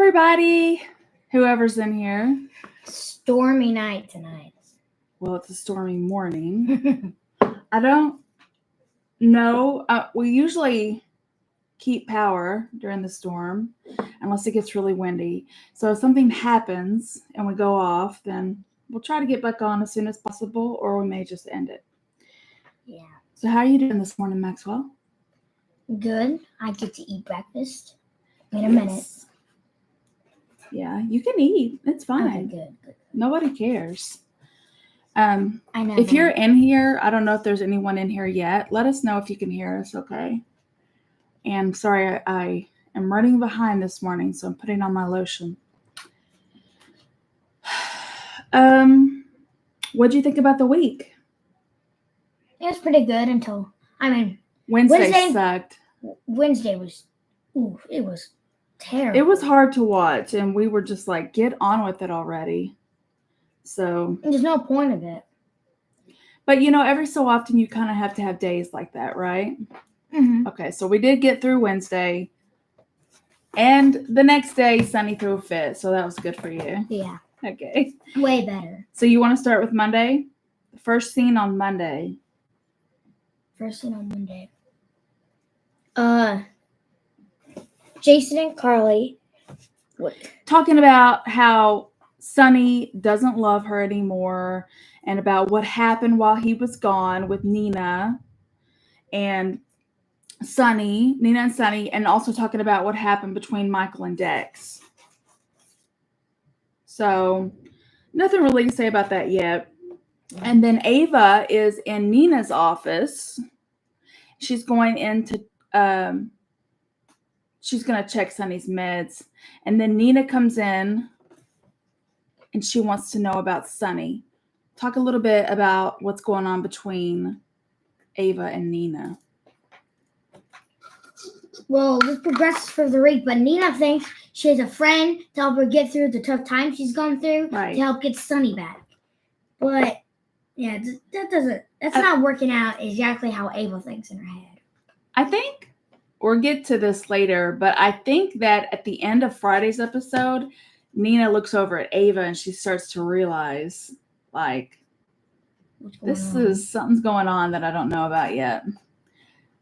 everybody, whoever's in here. Stormy night tonight. Well, it's a stormy morning. I don't know. We usually keep power during the storm unless it gets really windy. So if something happens and we go off, then we'll try to get back on as soon as possible, or we may just end it. Yeah. So how are you doing this morning, Maxwell? Good. I get to eat breakfast in a minute. Yeah, you can eat. It's fine. Okay, good. Nobody cares. I know. If you're in here, I don't know if there's anyone in here yet. Let us know if you can hear us, okay? And sorry, I am running behind this morning, so I'm putting on my lotion. What do you think about the week? It was pretty good until Wednesday sucked. Wednesday was, it was terrible. It was hard to watch, and we were just like, get on with it already. So There's no point of it. But every so often you kind of have to have days like that, right? Mm-hmm. Okay, so we did get through Wednesday, and the next day Sunny threw a fit, so that was good for you. Yeah. Okay. Way better. So you want to start with Monday? The first scene on Monday. Jason and Carly. Talking about how Sunny doesn't love her anymore, and about what happened while he was gone with Nina and Sunny, and also talking about what happened between Michael and Dex. So nothing really to say about that yet. And then Ava is in Nina's office. She's going to check Sunny's meds. And then Nina comes in and she wants to know about Sunny. Talk a little bit about what's going on between Ava and Nina. Well, this progresses for the week, but Nina thinks she has a friend to help her get through the tough times she's gone through to help get Sunny back. But yeah, that's not working out exactly how Ava thinks in her head. I think we'll get to this later, but I think that at the end of Friday's episode, Nina looks over at Ava and she starts to realize, like, something's going on that I don't know about yet.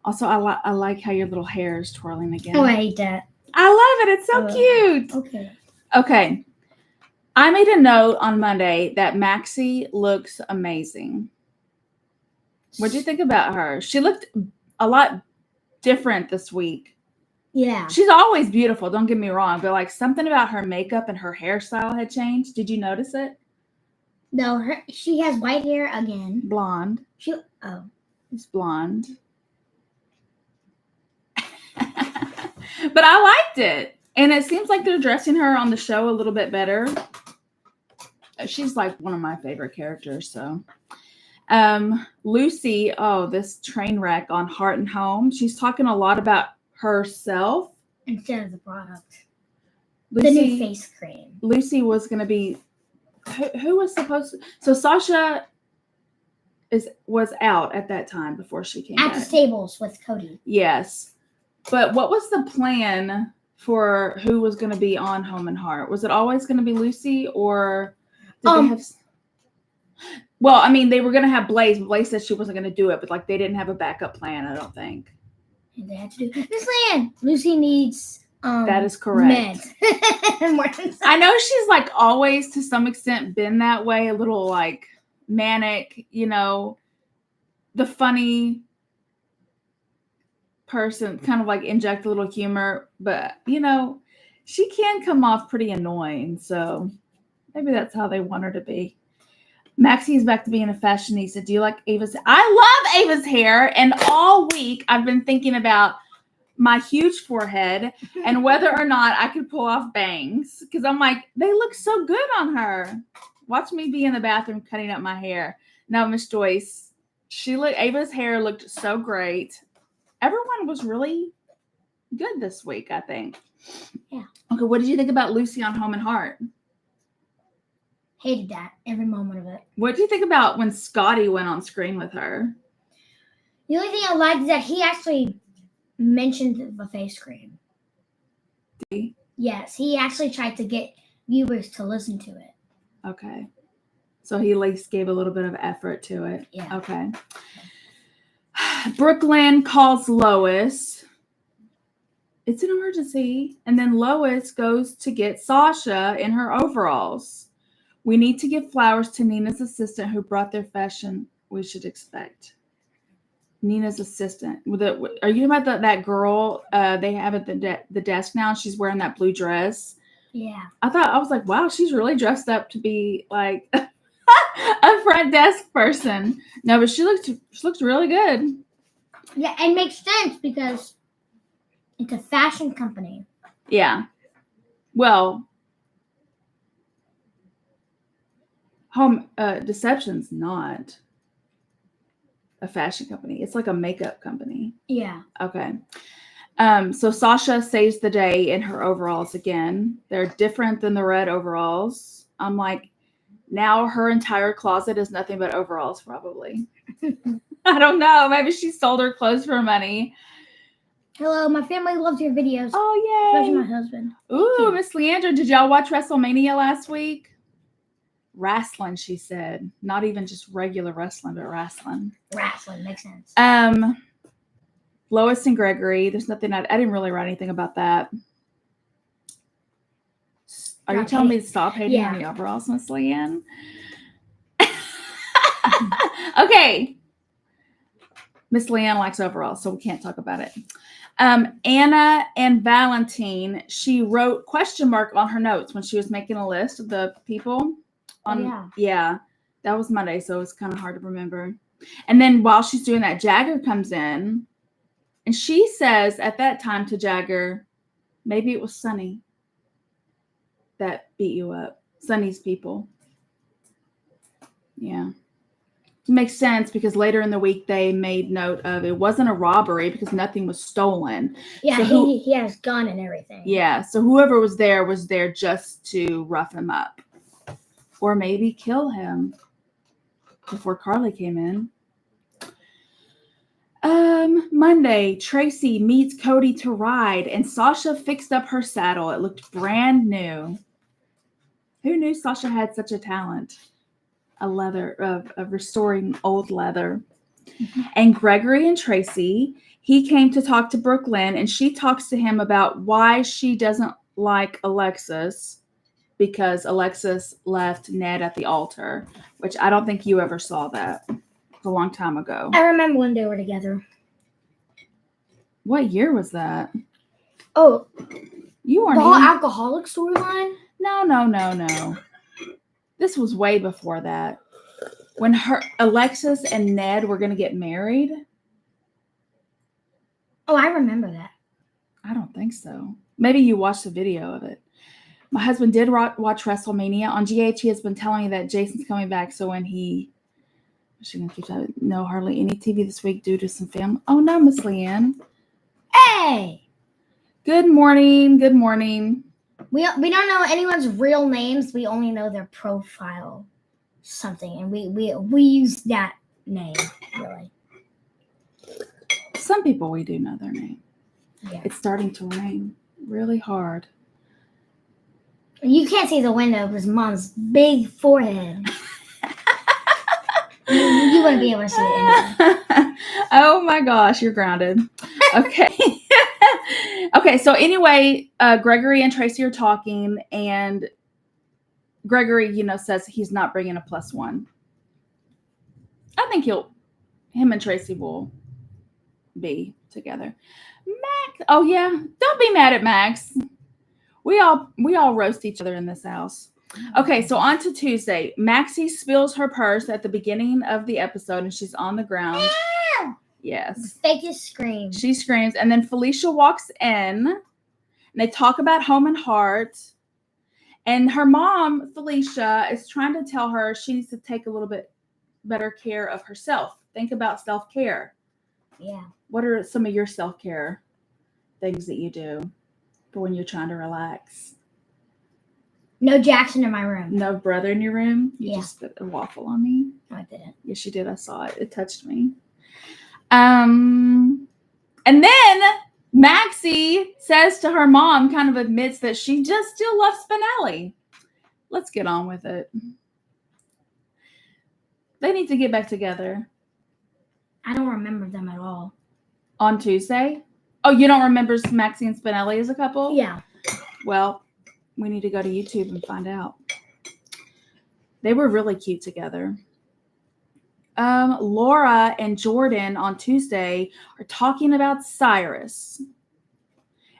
Also, I like how your little hair is twirling again. Oh, I hate that. I love it. It's so cute. Okay. I made a note on Monday that Maxie looks amazing. What do you think about her? She looked a lot different this week. Yeah. She's always beautiful, don't get me wrong, but like something about her makeup and her hairstyle had changed. Did you notice it? No, she has white hair again. Blonde. It's blonde. But I liked it. And it seems like they're dressing her on the show a little bit better. She's like one of my favorite characters. So Lucy, this train wreck on Heart and Home. She's talking a lot about herself instead of the product. Lucy, the new face cream. Lucy was going to be who was supposed to. So Sasha was out at that time before she came at back. The stables with Cody. Yes. But what was the plan for who was going to be on Home and Heart? Was it always going to be Lucy, or did they have? Well, I mean, they were going to have Blaze. Blaze said she wasn't going to do it, but like they didn't have a backup plan. I don't think. And they had to do Miss Lan. Lucy needs. That is correct. I know she's like always to some extent been that way, a little like manic, the funny person, kind of like inject a little humor, but she can come off pretty annoying, so maybe that's how they want her to be. Maxie's back to being a fashionista. Do you like Ava's? I love Ava's hair, and all week I've been thinking about my huge forehead and whether or not I could pull off bangs, because I'm like, they look so good on her. Watch me be in the bathroom cutting up my hair. No, Miss Joyce, Ava's hair looked so great. Everyone was really good this week, I think. Yeah. Okay, what did you think about Lucy on Home and Heart? Hated that, every moment of it. What do you think about when Scotty went on screen with her? The only thing I liked is that he actually mentioned the face cream. Did he? Yes, he actually tried to get viewers to listen to it. Okay. So he at least gave a little bit of effort to it. Yeah. Okay. Brooklyn calls Lois. It's an emergency. And then Lois goes to get Sasha in her overalls. We need to give flowers to Nina's assistant who brought their fashion we should expect. Nina's assistant. Are you talking about that girl they have at the desk now? She's wearing that blue dress. Yeah. I was like, wow, she's really dressed up to be like a front desk person. No, but she looks really good. Yeah, it makes sense because it's a fashion company. Yeah. Well, Home Deception's not a fashion company. It's like a makeup company. Yeah. Okay. So Sasha saves the day in her overalls again. They're different than the red overalls. I'm like, now her entire closet is nothing but overalls, probably. I don't know. Maybe she sold her clothes for money. Hello, my family loves your videos. Oh, yay. Especially my husband. Ooh, Miss Leandra, did y'all watch WrestleMania last week? Wrestling, she said. Not even just regular wrestling, but wrestling. Wrestling makes sense. Lois and Gregory. There's nothing. I didn't really write anything about that. Are you telling me to stop hating on the overalls, Miss Leanne? Okay. Miss Leanne likes overalls, so we can't talk about it. Anna and Valentine, she wrote question mark on her notes when she was making a list of the people. Yeah, that was Monday, so it's kind of hard to remember. And then while she's doing that, Jagger comes in, and she says at that time to Jagger, maybe it was Sunny that beat you up. Sunny's people. Yeah. It makes sense because later in the week they made note of it wasn't a robbery because nothing was stolen. Yeah, so he has gun and everything. Yeah, so whoever was there just to rough him up. Or maybe kill him before Carly came in. Monday, Tracy meets Cody to ride, and Sasha fixed up her saddle. It looked brand new. Who knew Sasha had such a talent? Of restoring old leather. Mm-hmm. And Gregory and Tracy, he came to talk to Brooklyn, and she talks to him about why she doesn't like Alexis because Alexis left Ned at the altar, which I don't think you ever saw that. It was a long time ago. I remember when they were together. What year was that? Oh, you weren't the whole alcoholic storyline? No. This was way before that. When Alexis and Ned were going to get married. Oh, I remember that. I don't think so. Maybe you watched the video of it. My husband did watch WrestleMania. On GH, he has been telling me that Jason's coming back. So when no, hardly any TV this week due to some family. Oh, no, Miss Leanne. Hey. Good morning. We don't know anyone's real names. We only know their profile something. And we use that name, really. Some people we do know their name. Yeah. It's starting to rain really hard. You can't see the window because Mom's big forehead. You wouldn't be able to see it anyway. Oh my gosh, you're grounded. Okay. Okay, so anyway, Gregory and Tracy are talking, and Gregory, says he's not bringing a +1. I think him and Tracy will be together. Max, oh yeah, don't be mad at Max. We all roast each other in this house. Okay, so on to Tuesday. Maxie spills her purse at the beginning of the episode, and she's on the ground. Yes. The fakest scream. She screams, and then Felicia walks in, and they talk about home and heart. And her mom, Felicia, is trying to tell her she needs to take a little bit better care of herself. Think about self-care. Yeah. What are some of your self-care things that you do for when you're trying to relax? No Jackson in my room. No brother in your room? You Yeah. just spit a waffle on me? No, I didn't. Yes, you did. I saw it. It touched me. And then Maxie says to her mom, kind of admits that she just still loves Spinelli. Let's get on with it. They need to get back together. I don't remember them at all. On Tuesday? Oh, you don't remember Maxie and Spinelli as a couple? Yeah. Well, we need to go to YouTube and find out. They were really cute together. Laura and Jordan on Tuesday are talking about Cyrus.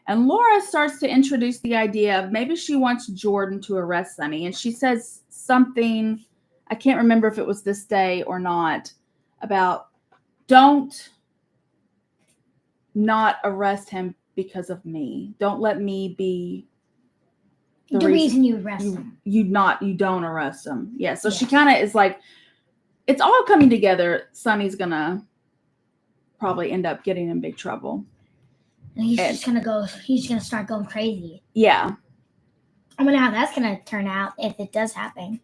And Laura starts to introduce the idea of maybe she wants Jordan to arrest Sonny. And she says something, I can't remember if it was this day or not, about don't not arrest him because of me. Don't let me be the reason you arrest him. You don't arrest him. Yeah. So she kind of is like, it's all coming together. Sonny's gonna probably end up getting in big trouble. And he's gonna start going crazy. Yeah. I wonder how that's gonna turn out if it does happen.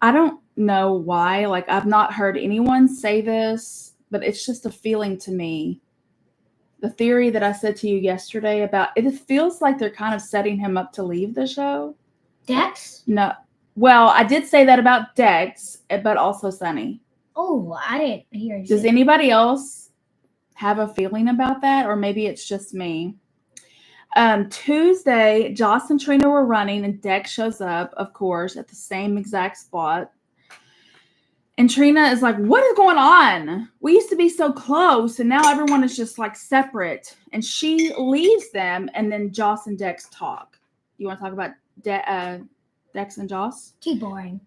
I don't know why. Like, I've not heard anyone say this, but it's just a feeling to me. The theory that I said to you yesterday about it feels like they're kind of setting him up to leave the show. Dex? No. Well, I did say that about Dex, but also Sonny. Oh, I didn't hear you. Does anybody else have a feeling about that? Or maybe it's just me. Tuesday, Joss and Trina were running and Dex shows up, of course, at the same exact spot. And Trina is like, what is going on? We used to be so close and now everyone is just like separate. And she leaves them and then Joss and Dex talk. You want to talk about Dex and Joss? Too boring.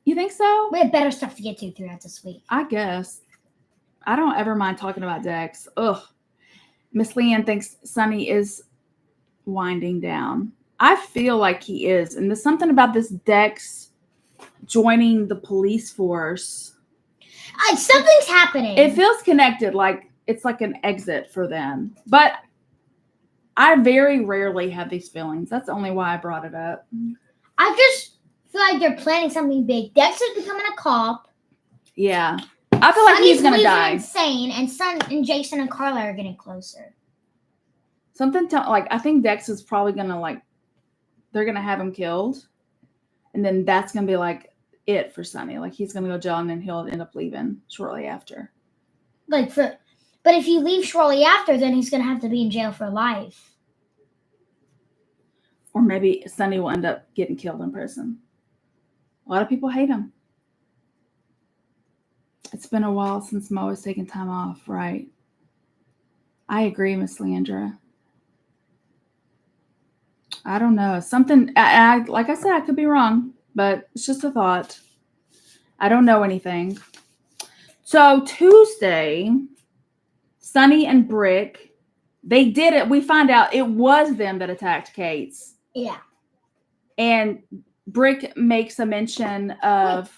You think so? We have better stuff to get to throughout this week. I guess. I don't ever mind talking about Dex. Ugh. Miss Leanne thinks Sonny is winding down. I feel like he is. And there's something about this Dex joining the police force. Something's happening. It feels connected. Like it's like an exit for them. But I very rarely have these feelings. That's only why I brought it up. I just feel like they're planning something big. Dex is becoming a cop. Yeah. I feel like he's going to die. Insane, and Jason and Carla are getting closer. I think Dex is probably going to they're going to have him killed. And then that's going to be like it for Sonny. Like he's going to go to jail and then he'll end up leaving shortly after. But if you leave shortly after, then he's going to have to be in jail for life. Or maybe Sonny will end up getting killed in prison. A lot of people hate him. It's been a while since Mo has taken time off, right? I agree, Miss Leandra. I don't know. Something, like I said, I could be wrong, but it's just a thought. I don't know anything. So Tuesday, Sonny and Brick, they did it. We find out it was them that attacked Kate's. Yeah. And Brick makes a mention of...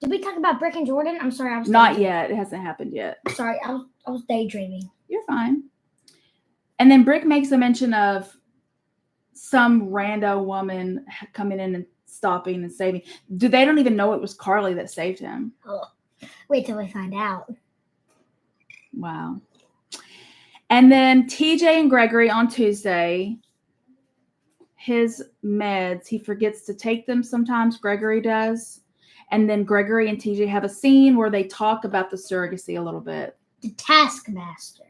Did we talk about Brick and Jordan? I'm sorry. I was not yet. It hasn't happened yet. Sorry. I was daydreaming. You're fine. And then Brick makes a mention of some rando woman coming in and stopping and saving. They don't even know it was Carly that saved him. Oh, wait till we find out. Wow. And then TJ and Gregory on Tuesday, his meds, he forgets to take them sometimes. Gregory does. And then Gregory and TJ have a scene where they talk about the surrogacy a little bit. The Taskmaster.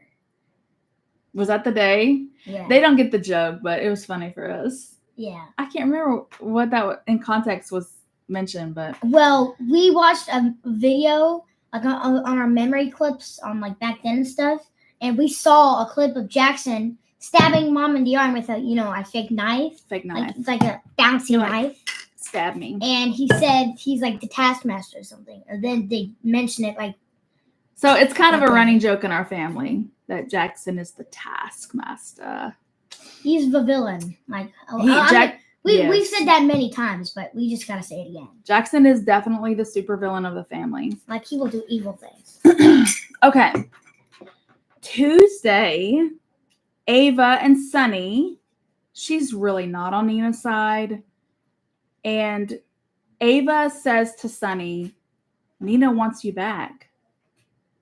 Was that the day? Yeah. They don't get the joke, but it was funny for us. Yeah. I can't remember what that in context was mentioned, but. Well, we watched a video on our memory clips on back then and stuff, and we saw a clip of Jackson stabbing Mom in the arm with a fake knife. Fake knife. It's like a bouncy knife. Stab me. And he said he's like the Taskmaster or something. And then they mention it So it's kind of a running joke in our family that Jackson is the Taskmaster. He's the villain. We've said that many times, but we just gotta say it again. Jackson is definitely the supervillain of the family. He will do evil things. Okay. Tuesday, Ava and Sonny. She's really not on Nina's side. And Ava says to Sonny, Nina wants you back.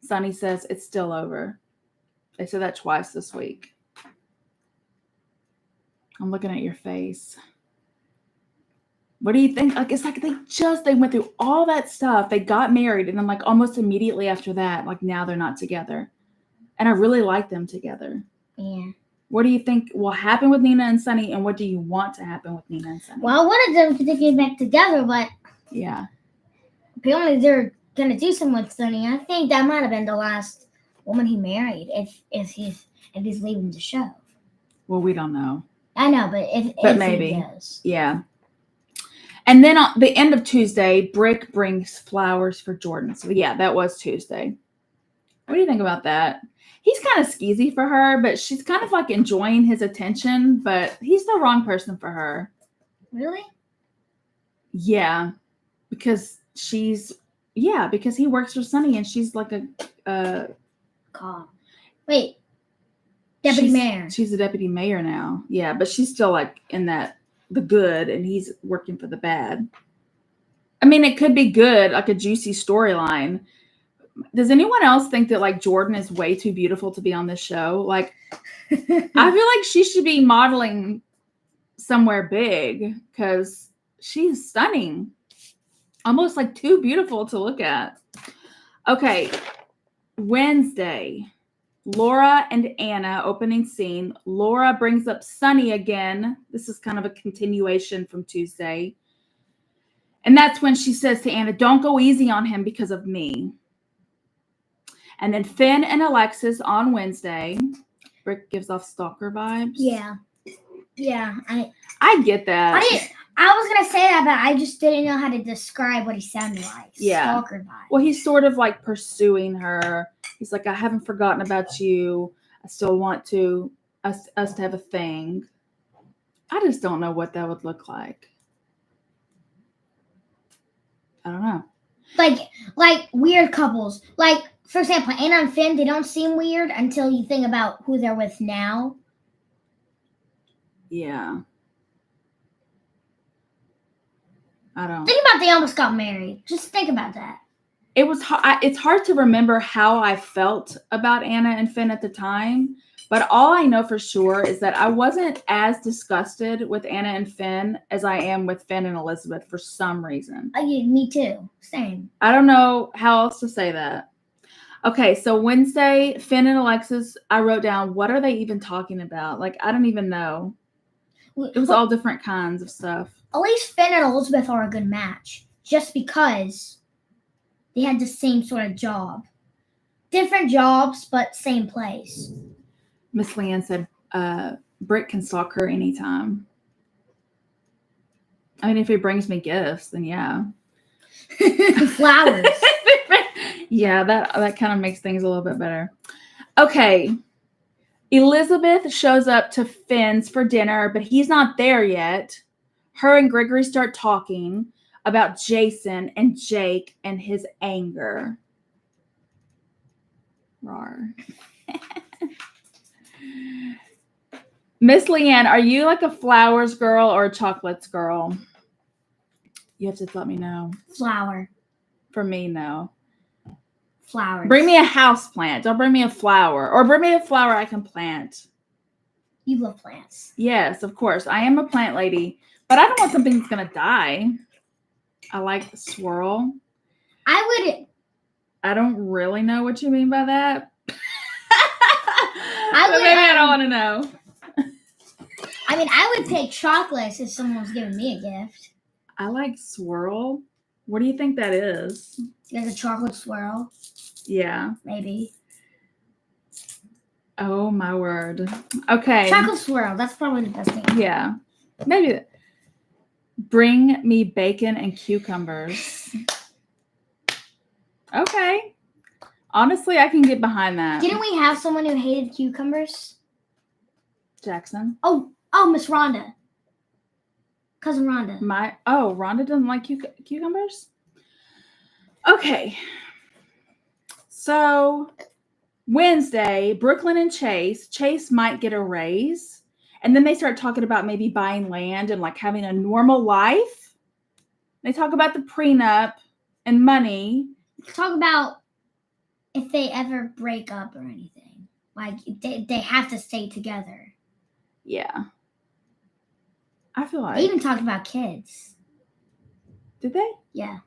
Sonny says, it's still over. They said that twice this week. I'm looking at your face. What do you think? Like, it's like they went through all that stuff. They got married, and then like almost immediately after that, like now they're not together. And I really like them together. Yeah. What do you think will happen with Nina and Sonny, and what do you want to happen with Nina and Sonny? Well, I wanted them to get back together, but yeah, apparently they're gonna do something with Sonny. I think that might have been the last woman he married, if he's leaving the show. Well, we don't know. I know, but if maybe he does. Yeah. And then on the end of Tuesday, Brick brings flowers for Jordan. So yeah, that was Tuesday. What do you think about that? He's kind of skeezy for her, but she's kind of like enjoying his attention, but he's the wrong person for her. Really? Yeah. Because because he works for Sonny and she's like a cop. Wait. Deputy mayor. She's a deputy mayor now. Yeah, but she's still like in the good and he's working for the bad. I mean, it could be good, like a juicy storyline. Does anyone else think that like Jordan is way too beautiful to be on this show? Like, I feel like she should be modeling somewhere big because she's stunning. Almost like too beautiful to look at. Okay. Wednesday, Laura and Anna opening scene. Laura brings up Sonny again. This is kind of a continuation from Tuesday. And that's when she says to Anna, don't go easy on him because of me. And then Finn and Alexis on Wednesday. Brick gives off stalker vibes. Yeah. Yeah. I get that. I was going to say that, but I just didn't know how to describe what he sounded like. Yeah. Stalker vibes. Well, he's sort of like pursuing her. He's like, I haven't forgotten about you. I still want us to have a thing. I just don't know what that would look like. I don't know. Like weird couples. Like, for example, Anna and Finn, they don't seem weird until you think about who they're with now. Yeah. I don't. Think about they almost got married. Just think about that. It's hard to remember how I felt about Anna and Finn at the time, but all I know for sure is that I wasn't as disgusted with Anna and Finn as I am with Finn and Elizabeth for some reason. Me too. Same. I don't know how else to say that. Okay, so Wednesday, Finn and Alexis, I wrote down, what are they even talking about? Like, I don't even know. It was all different kinds of stuff. At least Finn and Elizabeth are a good match, just because they had the same sort of job. Different jobs, but same place. Miss Leanne said, Brick can stalk her anytime. I mean, if he brings me gifts, then yeah. Flowers. Yeah, that kind of makes things a little bit better. Okay. Elizabeth shows up to Finn's for dinner, but he's not there yet. Her and Gregory start talking about Jason and Jake and his anger. Rawr. Miss Leanne, are you like a flowers girl or a chocolates girl? You have to let me know. Flower. For me, no. Flowers. Bring me a house plant. Don't bring me a flower. Or bring me a flower I can plant. You love plants. Yes, of course. I am a plant lady. But I don't want something that's going to die. I like swirl. I don't really know what you mean by that. Maybe I don't want to know. I mean, I would pick chocolates if someone was giving me a gift. I like swirl. What do you think that is? Like a chocolate swirl? Yeah. Maybe. Oh, my word. Okay. Chocolate swirl. That's probably the best thing. Yeah. Maybe. Bring me bacon and cucumbers. Okay. Honestly, I can get behind that. Didn't we have someone who hated cucumbers? Jackson. Oh, Miss Rhonda. Cousin Rhonda. Rhonda doesn't like cucumbers? Okay. So, Wednesday, Brooklyn and Chase might get a raise. And then they start talking about maybe buying land and like having a normal life. They talk about the prenup and money. Talk about if they ever break up or anything. Like, they have to stay together. Yeah. feel like They even talked about kids. Did they? Yeah.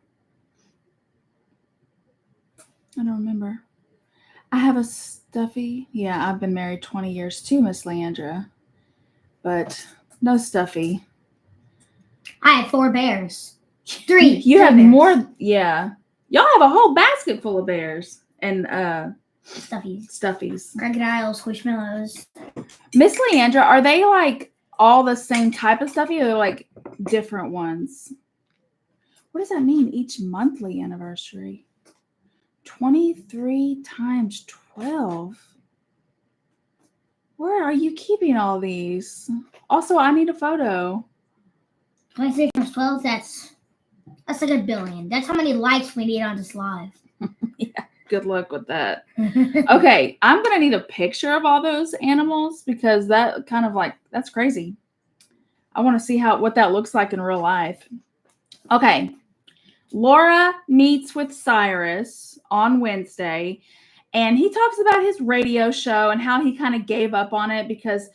I don't remember. I have a stuffy. Yeah, I've been married 20 years too, Miss Leandra. But no stuffy. I had 4 bears. 3. You 3 have bears. more. Yeah. Y'all have a whole basket full of bears and stuffies. Crocodiles, squishmallows. Miss Leandra, are they like all the same type of stuffy or like different ones? What does that mean? Each monthly anniversary. 23 times 12. Where are you keeping all these? Also, I need a photo. 26 times 12, that's like a billion. That's how many likes we need on this live. Yeah, good luck with that. Okay, I'm going to need a picture of all those animals because that kind of like, that's crazy. I want to see what that looks like in real life. Okay. Laura meets with Cyrus on Wednesday, and he talks about his radio show and how he kind of gave up on it because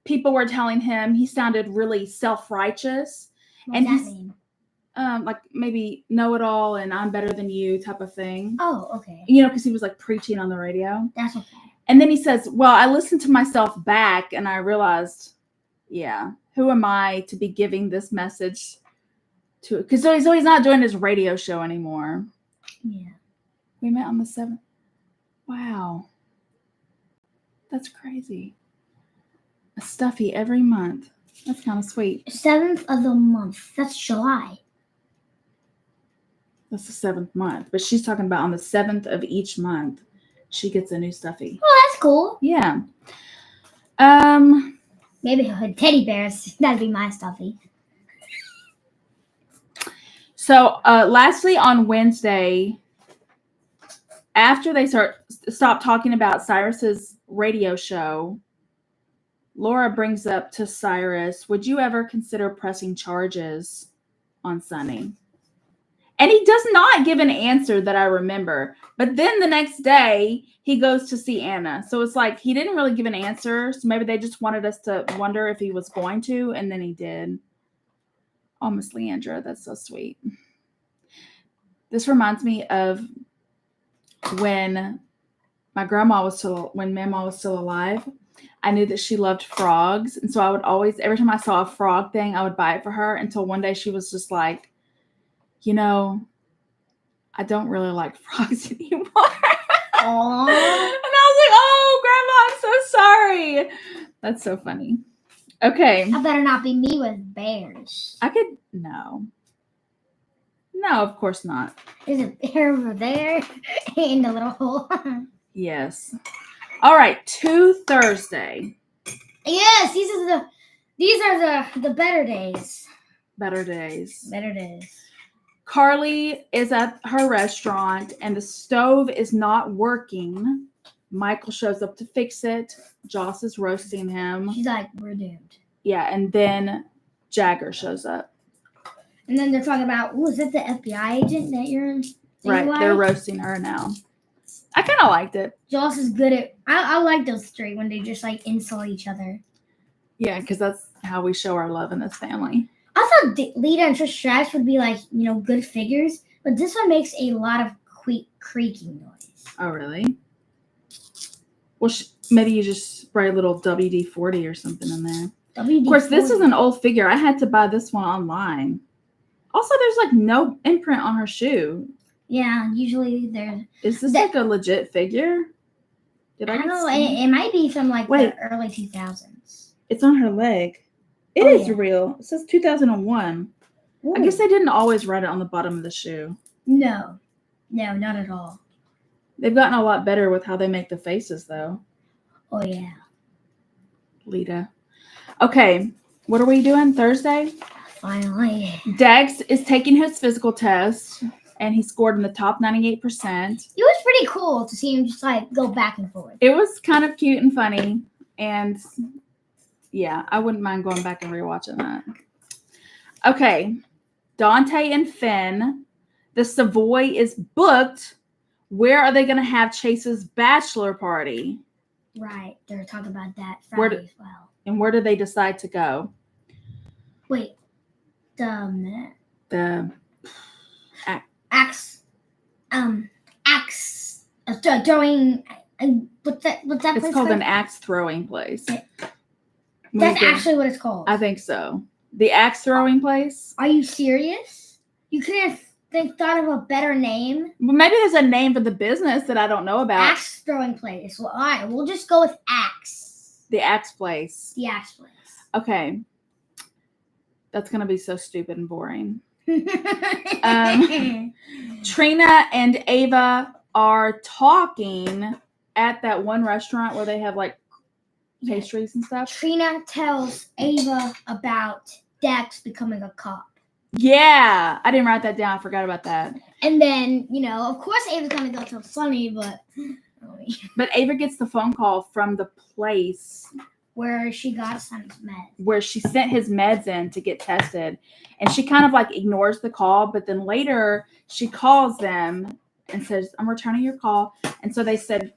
people were telling him he sounded really self-righteous. What does that mean? Like maybe know-it-all and I'm better than you type of thing. Oh, okay. You know, because he was like preaching on the radio. That's okay. And then he says, well, I listened to myself back and I realized, yeah, who am I to be giving this message to? Because so he's not doing his radio show anymore. Yeah. We met on the 7th. Wow. That's crazy. A stuffy every month. That's kind of sweet. 7th of the month. That's July. That's the 7th month. But she's talking about on the 7th of each month, she gets a new stuffy. Oh, that's cool. Yeah. Maybe teddy bears. That'd be my stuffy. So, lastly, on Wednesday, after they stop talking about Cyrus's radio show, Laura brings up to Cyrus, would you ever consider pressing charges on Sonny? And he does not give an answer that I remember. But then the next day, he goes to see Anna. So it's like he didn't really give an answer. So maybe they just wanted us to wonder if he was going to, and then he did. Oh, Miss Leandra, that's so sweet. This reminds me of when Mama was still alive. I knew that she loved frogs. And so I would always, every time I saw a frog thing, I would buy it for her until one day she was just like, you know, I don't really like frogs anymore. Aww. And I was like, oh, Grandma, I'm so sorry. That's so funny. Okay. That better not be me with bears. No, of course not. There's a bear over there in the little hole. Yes. All right, to Thursday. Yes, these are the better days. Better days. Better days. Carly is at her restaurant and the stove is not working. Michael shows up to fix it. Joss is roasting him. She's like, we're doomed. Yeah, and then Jagger shows up. And then they're talking about, is that the FBI agent that you're right, like? They're roasting her now. I kind of liked it. Joss is good at, I like those three when they just like insult each other. Yeah, because that's how we show our love in this family. I thought Lita and Trish Stratus would be like, good figures, but this one makes a lot of creaking noise. Oh, really? Well, maybe you just spray a little WD-40 or something in there. WD-40. Of course, this is an old figure. I had to buy this one online. Also, there's like no imprint on her shoe. Yeah, usually there. Is this like a legit figure? I don't know. It might be from like the early 2000s. It's on her leg. It is real. It says 2001. Ooh. I guess they didn't always write it on the bottom of the shoe. No, not at all. They've gotten a lot better with how they make the faces, though. Oh, yeah. Lita. Okay, what are we doing Thursday? Finally. Dex is taking his physical test, and he scored in the top 98%. It was pretty cool to see him just like go back and forth. It was kind of cute and funny, and yeah, I wouldn't mind going back and rewatching that. Okay, Dante and Finn. The Savoy is booked. Where are they going to have Chase's bachelor party? Right, they're talking about that Friday as well. And where do they decide to go? Wait. The axe. Axe. Throwing. What's that? It's called an axe throwing place. That's actually what it's called. I think so. The axe throwing place. Are you serious? You couldn't have thought of a better name? Well, maybe there's a name for the business that I don't know about. Axe throwing place. Well, all right. We'll just go with axe. The axe place. The axe place. Okay. That's going to be so stupid and boring. Trina and Ava are talking at that one restaurant where they have like pastries and stuff. Trina tells Ava about Dex becoming a cop. Yeah, I didn't write that down. I forgot about that. And then, of course Ava's going to go tell Sunny, but Ava gets the phone call from the place where she got Sunny's meds. Where she sent his meds in to get tested. And she kind of like ignores the call, but then later she calls them and says, I'm returning your call. And so they said,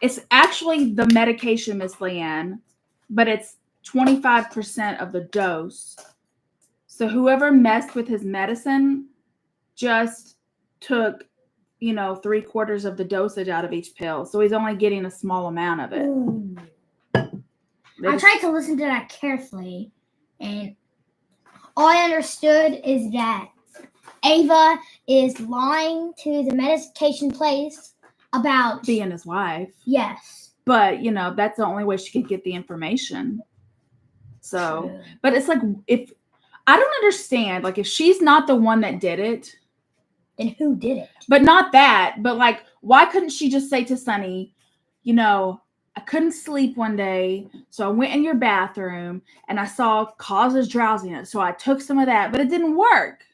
it's actually the medication, Miss Leanne, but it's 25% of the dose. So whoever messed with his medicine just took, 3/4 of the dosage out of each pill. So he's only getting a small amount of it. Ooh. I tried to listen to that carefully, and all I understood is that Ava is lying to the medication place about being his wife. Yes. But, that's the only way she could get the information. So, true. But it's like, if I don't understand, like if she's not the one that did it, then who did it? But not that, but like, why couldn't she just say to Sunny, I couldn't sleep one day, so I went in your bathroom and I saw causes drowsiness. So I took some of that, but it didn't work.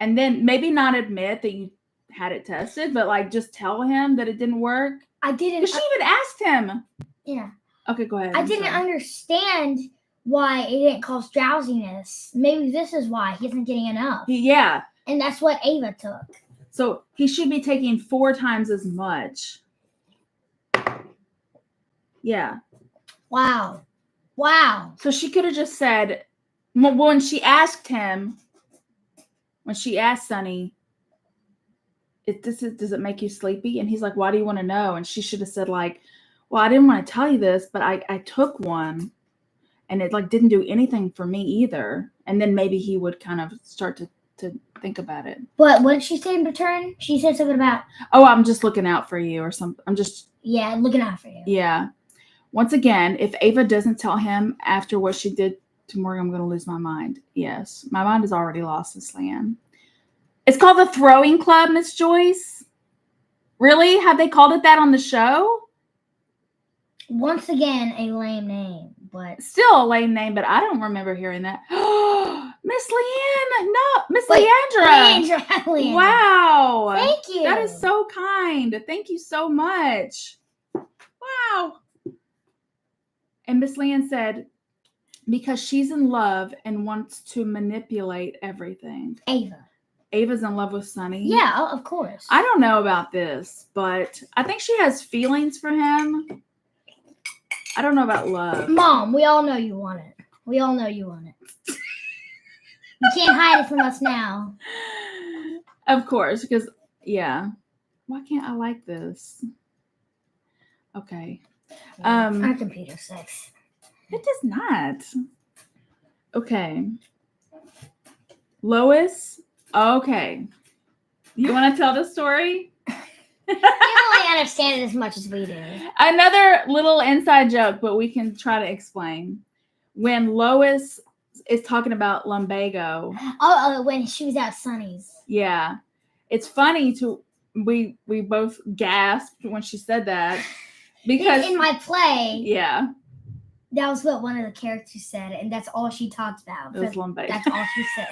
And then maybe not admit that you had it tested, but like just tell him that it didn't work. I didn't. Because she even asked him. Yeah. Okay, go ahead. I didn't understand why it didn't cause drowsiness. Maybe this is why he isn't getting enough. Yeah. And that's what Ava took. So he should be taking 4 times as much. Yeah. Wow. So she could have just said, when she asked Sunny, does it make you sleepy? And he's like, why do you want to know? And she should have said like, well, I didn't want to tell you this, but I took one and it like didn't do anything for me either. And then maybe he would kind of start to think about it. But what did she say in return? She said something about, oh, I'm just looking out for you or something. Yeah, looking out for you. Yeah. Once again, if Ava doesn't tell him after what she did to Morgan, I'm going to lose my mind. Yes, my mind is already lost, Miss Leanne. It's called the Throwing Club, Miss Joyce. Really? Have they called it that on the show? Once again, a lame name, but still a lame name. But I don't remember hearing that. Miss Leanne, no, Miss Leandra. Leandra. Wow. Thank you. That is so kind. Thank you so much. Wow. And Miss Leanne said, because she's in love and wants to manipulate everything. Ava's in love with Sunny. Yeah, of course. I don't know about this, but I think she has feelings for him. I don't know about love. Mom, we all know you want it. You can't hide it from us now. Of course, because, yeah. Why can't I like this? Okay. Our computer sucks. It does not. Okay. Lois. Okay. You want to tell the story? You don't really understand it as much as we do. Another little inside joke, but we can try to explain. When Lois is talking about lumbago. Oh, when she was at Sunny's. Yeah. It's funny we both gasped when she said that. Because in my play. Yeah. That was what one of the characters said, and that's all she talked about. It was lumbago. That's all she said.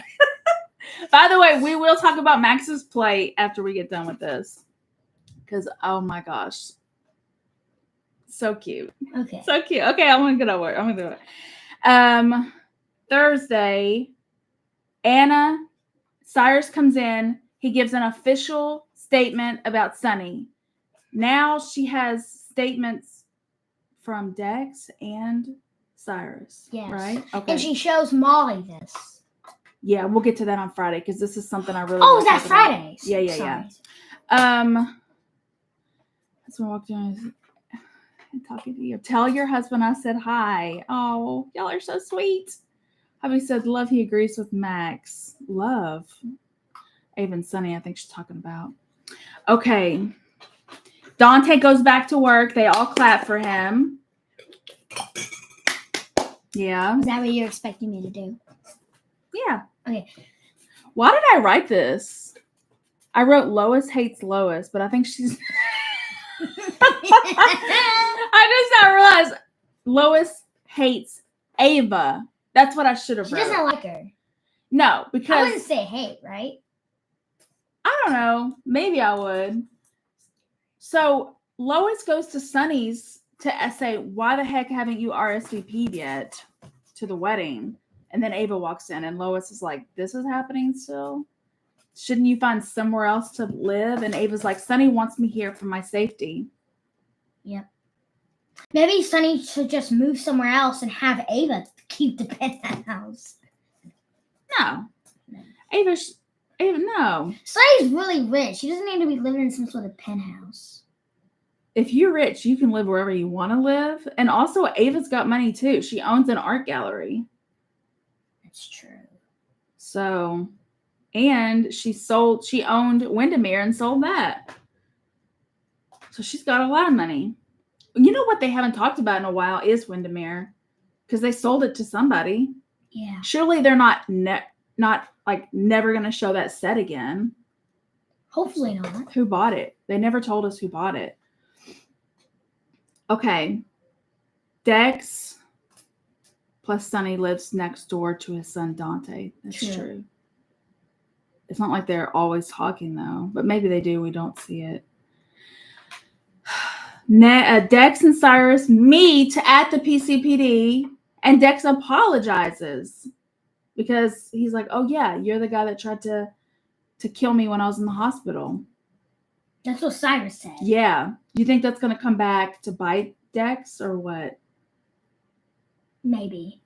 By the way, we will talk about Max's play after we get done with this. Because, oh my gosh. So cute. Okay. So cute. Okay, I'm going to get over it. I'm going to do it. Thursday, Cyrus comes in. He gives an official statement about Sunny. Now she has statements from Dex and Cyrus. Yes. Right? Okay. And she shows Molly this. Yeah, we'll get to that on Friday because this is something I really Oh, want is to that talk about. Fridays? Yeah. That's when I walked in and talking to you. Tell your husband I said hi. Oh, y'all are so sweet. Hubby said love he agrees with Max. Love. Ava and Sunny, I think she's talking about. Okay. Dante goes back to work. They all clap for him. Yeah. Is that what you're expecting me to do? Yeah. Okay. Why did I write this? I wrote Lois hates Lois, but I think she's... I just now realized Lois hates Ava. That's what I should have She wrote. doesn't like her. No, I because... wouldn't say hate, right? I don't know. Maybe I would. So Lois goes to Sunny's to say, why the heck haven't you RSVP'd yet to the wedding? And then Ava walks in and Lois is like, this is happening still? Shouldn't you find somewhere else to live? And Ava's like, Sunny wants me here for my safety. Yep. Maybe Sunny should just move somewhere else and have Ava keep the penthouse. No. Ava, no. Sunny's really rich. She doesn't need to be living in some sort of penthouse. If you're rich, you can live wherever you want to live. And also, Ava's got money too. She owns an art gallery. That's true. So, and she owned Windermere and sold that. So she's got a lot of money. You know what they haven't talked about in a while is Windermere, because they sold it to somebody. Yeah. Surely they're not like never going to show that set again. Hopefully not. Who bought it? They never told us who bought it. Okay. Dex plus Sunny lives next door to his son Dante. That's true. It's not like they're always talking though, but maybe they do. We don't see it. Dex and Cyrus meet at the PCPD, and Dex apologizes because he's like, "Oh yeah, you're the guy that tried to kill me when I was in the hospital." That's what Cyrus said. Yeah. Do you think that's going to come back to bite Dex or what? Maybe.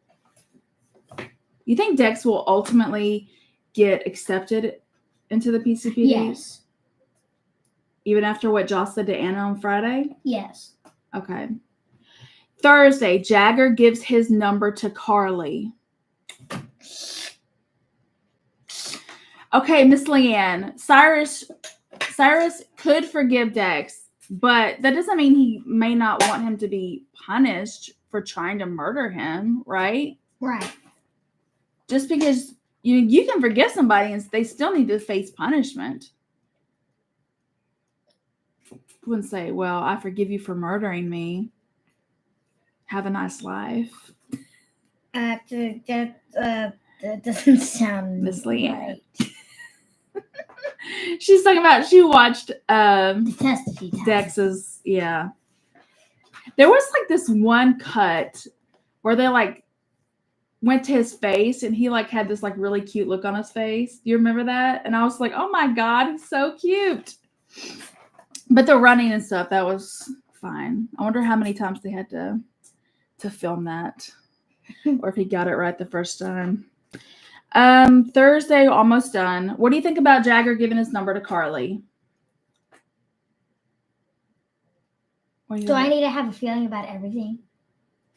You think Dex will ultimately get accepted into the PCPD? Yes. Even after what Joss said to Anna on Friday? Yes. Okay. Thursday, Jagger gives his number to Carly. Okay, Miss Leanne. Cyrus could forgive Dex, but that doesn't mean he may not want him to be punished for trying to murder him, right? Right. Just because you can forgive somebody and they still need to face punishment. I wouldn't say, well, I forgive you for murdering me. Have a nice life. That doesn't sound Miss Leanne. right. She's talking about she watched The test a few times. Dex's, yeah. There was like this one cut where they like went to his face and he like had this like really cute look on his face. Do you remember that? And I was like, oh my God, he's so cute. But the running and stuff, that was fine. I wonder how many times they had to film that. Or if he got it right the first time. Thursday, almost done. What do you think about Jagger giving his number to Carly? Do I need to have a feeling about everything?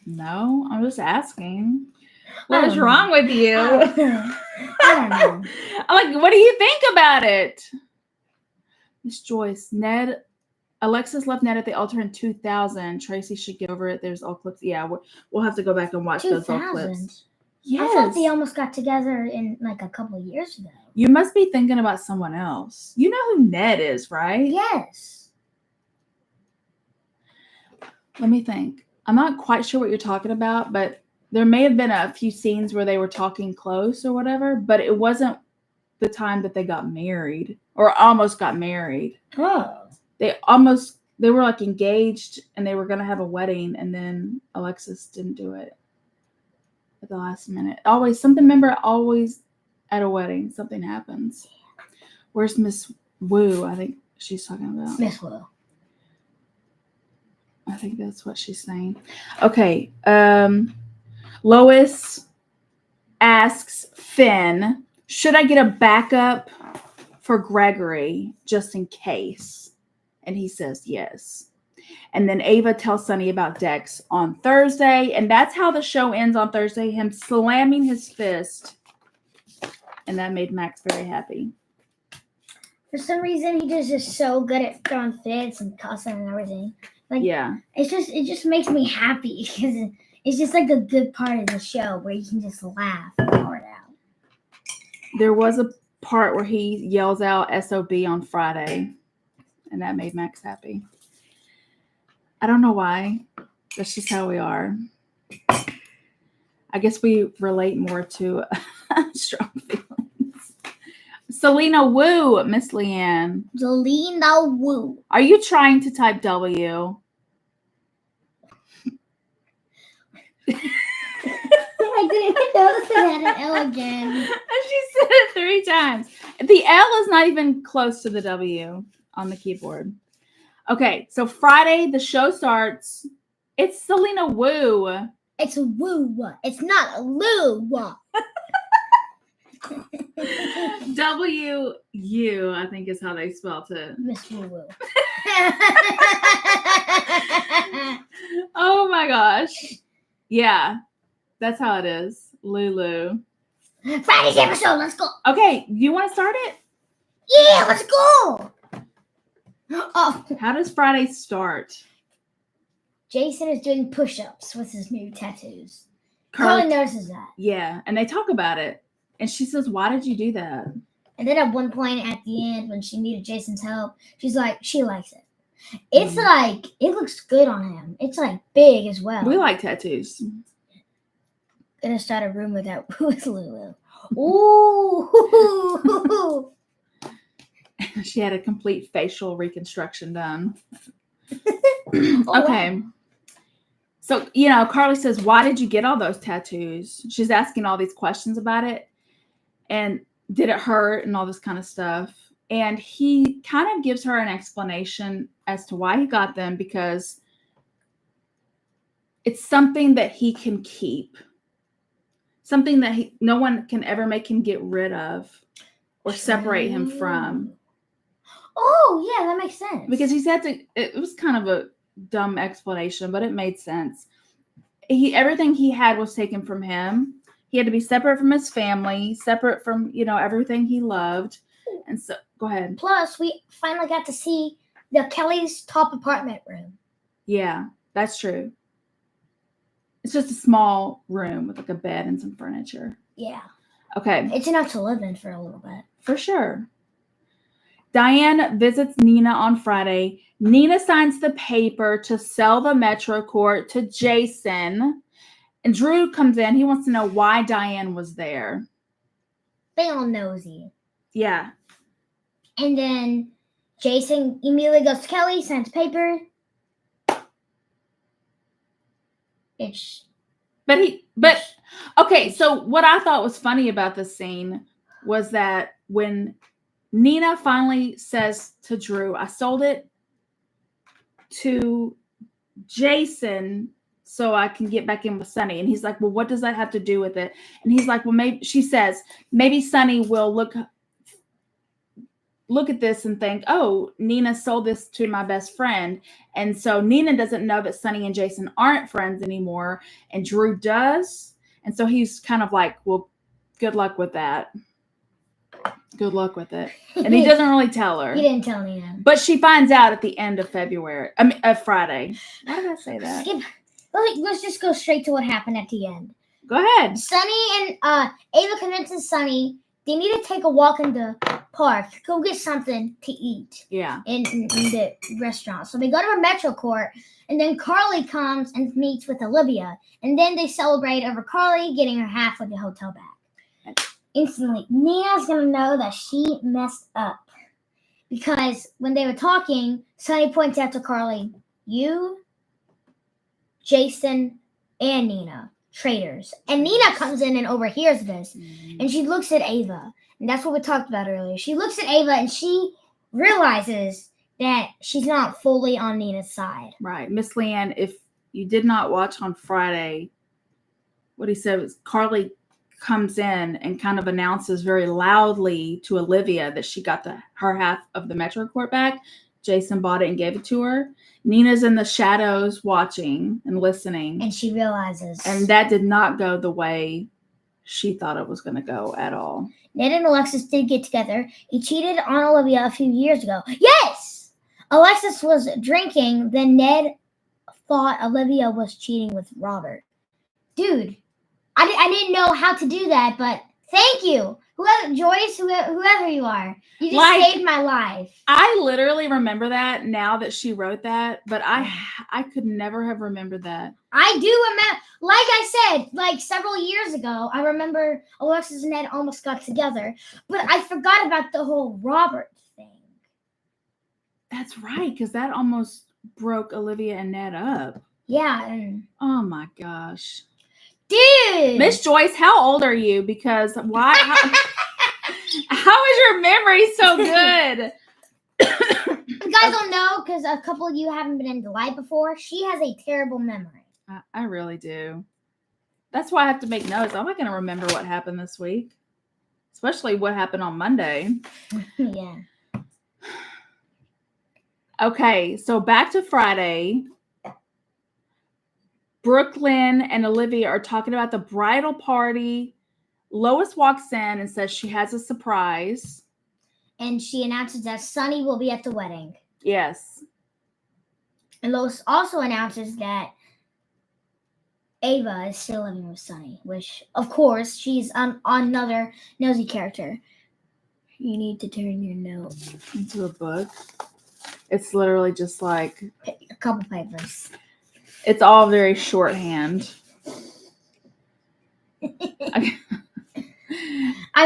No, I'm just asking. What is wrong with you? I don't know. I'm like, what do you think about it? Miss Joyce, Alexis left Ned at the altar in 2000. Tracy should get over it. There's old clips. Yeah, we'll have to go back and watch those old clips. Yes. I thought they almost got together in like a couple of years ago. You must be thinking about someone else. You know who Ned is, right? Yes. Let me think. I'm not quite sure what you're talking about, but there may have been a few scenes where they were talking close or whatever, but it wasn't the time that they got married or almost got married. Oh. They were like engaged and they were going to have a wedding, and then Alexis didn't do it at the last minute. Always at a wedding, something happens. Where's Miss Wu? I think she's talking about. Miss Wu. I think that's what she's saying. Okay. Lois asks Finn, should I get a backup for Gregory just in case? And he says yes. And then Ava tells Sonny about Dex on Thursday. And that's how the show ends on Thursday, him slamming his fist. And that made Max very happy. For some reason, he just so good at throwing fits and cussing and everything. Like, yeah. It just makes me happy because it's just like a good part of the show where you can just laugh and pour it out. There was a part where he yells out SOB on Friday. And that made Max happy. I don't know why. That's just how we are. I guess we relate more to strong feelings. Selena Woo, Miss Leanne. Selena Woo. Are you trying to type W? I didn't notice it had an L again. She said it 3 times. The L is not even close to the W on the keyboard. Okay, so Friday, the show starts. It's Selena Woo. It's a woo. It's not a loo. W-U, I think is how they spelled it. Miss Woo Woo. Oh my gosh. Yeah, that's how it is. Lulu. Friday's episode, let's go. Okay, you want to start it? Yeah, let's go. Oh. How does Friday start? Jason is doing push-ups with his new tattoos. Carly notices that. Yeah, and they talk about it. And she says, why did you do that? And then at one point at the end, when she needed Jason's help, she's like, she likes it. It's like, it looks good on him. It's like big as well. We like tattoos. Gonna start a rumor that with Lulu. Ooh. She had a complete facial reconstruction done. Oh, okay. Wow. So, Carly says, why did you get all those tattoos? She's asking all these questions about it. And did it hurt and all this kind of stuff. And he kind of gives her an explanation as to why he got them, because it's something that he can keep. Something that no one can ever make him get rid of or separate him from. Oh, yeah, that makes sense. Because it was kind of a dumb explanation, but it made sense. Everything he had was taken from him. He had to be separate from his family, separate from, everything he loved. And so, go ahead. Plus, we finally got to see the Kelly's top apartment room. Yeah, that's true. It's just a small room with like a bed and some furniture. Yeah. Okay. It's enough to live in for a little bit. For sure. Diane visits Nina on Friday. Nina signs the paper to sell the Metro Court to Jason. And Drew comes in. He wants to know why Diane was there. They all nosy. Yeah. And then Jason immediately goes to Kelly, signs paper. Okay, so what I thought was funny about this scene was that when Nina finally says to Drew, I sold it to Jason so I can get back in with Sonny. And he's like, well, what does that have to do with it? And he's like, well, maybe Sonny will look at this and think, oh, Nina sold this to my best friend. And so Nina doesn't know that Sonny and Jason aren't friends anymore. And Drew does. And so he's kind of like, well, good luck with that. Good luck with it. And he doesn't really tell her. He didn't tell Nina. But she finds out at the end of Friday. Why did I say that? Let's just go straight to what happened at the end. Go ahead. Sonny and Ava convinces Sonny they need to take a walk in the park, go get something to eat. Yeah. In the restaurant. So they go to a Metro Court, and then Carly comes and meets with Olivia. And then they celebrate over Carly getting her half of the hotel back. Instantly, Nina's going to know that she messed up. Because when they were talking, Sonny points out to Carly, you, Jason, and Nina, traitors. And Nina comes in and overhears this. Mm-hmm. And she looks at Ava. And that's what we talked about earlier. She looks at Ava and she realizes that she's not fully on Nina's side. Right. Miss Leanne, if you did not watch on Friday, what he said was Carly comes in and kind of announces very loudly to Olivia that she got her half of the Metro Court back. Jason bought it and gave it to her. Nina's in the shadows watching and listening. And she realizes. And that did not go the way she thought it was going to go at all. Ned and Alexis did get together. He cheated on Olivia a few years ago. Yes! Alexis was drinking, then Ned thought Olivia was cheating with Robert. Dude, I didn't know how to do that, but thank you. Joyce, whoever you are. You just saved my life. I literally remember that now that she wrote that, but I could never have remembered that. I do remember, like I said, like several years ago, I remember Alexis and Ned almost got together, but I forgot about the whole Robert thing. That's right, because that almost broke Olivia and Ned up. Yeah. Oh my gosh. Dude! Miss Joyce, how old are you? Because why? How is your memory so good? You guys don't know because a couple of you haven't been in the live before. She has a terrible memory. I really do. That's why I have to make notes. I'm not going to remember what happened this week, especially what happened on Monday. Yeah. Okay, so back to Friday. Brooklyn and Olivia are talking about the bridal party. Lois walks in and says she has a surprise. And she announces that Sonny will be at the wedding. Yes. And Lois also announces that Ava is still living with Sonny, which, of course, she's another nosy character. You need to turn your note into a book. It's literally just like a couple papers. It's all very shorthand. I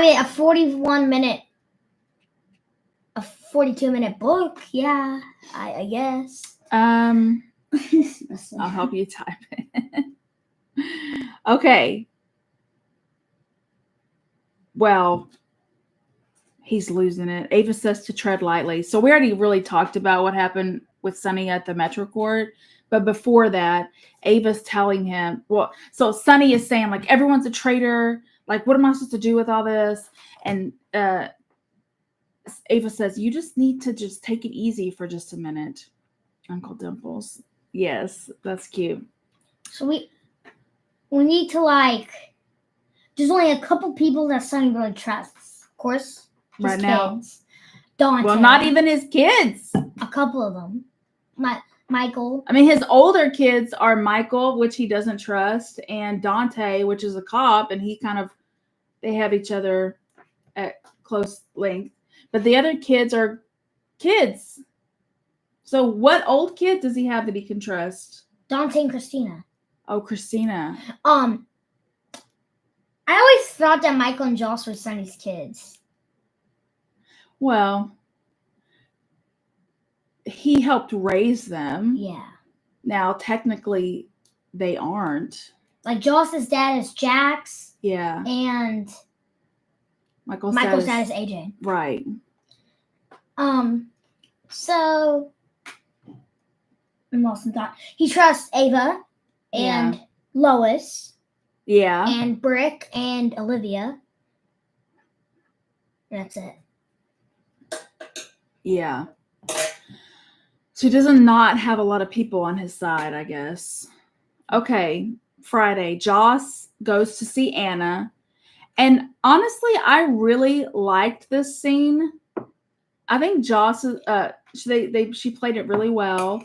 mean, a 42-minute book. Yeah, I guess. I'll help you type it. Okay. Well, he's losing it. Ava says to tread lightly. So we already really talked about what happened with Sonny at the Metro Court. But before that, Ava's telling him, so Sonny is saying, like, everyone's a traitor. Like, what am I supposed to do with all this? And Ava says, you just need to just take it easy for just a minute, Uncle Dimples. Yes, that's cute. So we need to, like, there's only a couple people that Sonny really trusts. Of course, his right now. Kids. Dante. Well, not even his kids. A couple of them. Michael. I mean, his older kids are Michael, which he doesn't trust, and Dante, which is a cop, and they have each other at close length. But the other kids are kids. So what old kid does he have that he can trust? Dante and Christina. Oh, Christina. I always thought that Michael and Joss were Sonny's kids. Well, he helped raise them. Yeah. Now, technically, they aren't. Like, Joss's dad is Jax. Yeah. And Michael's dad is AJ. Right. So, I'm lost in thought. He trusts Ava and Lois. Yeah. And Brick and Olivia. That's it. Yeah. So he does not have a lot of people on his side, I guess. Okay, Friday, Joss goes to see Anna. And honestly, I really liked this scene. I think Joss, she played it really well.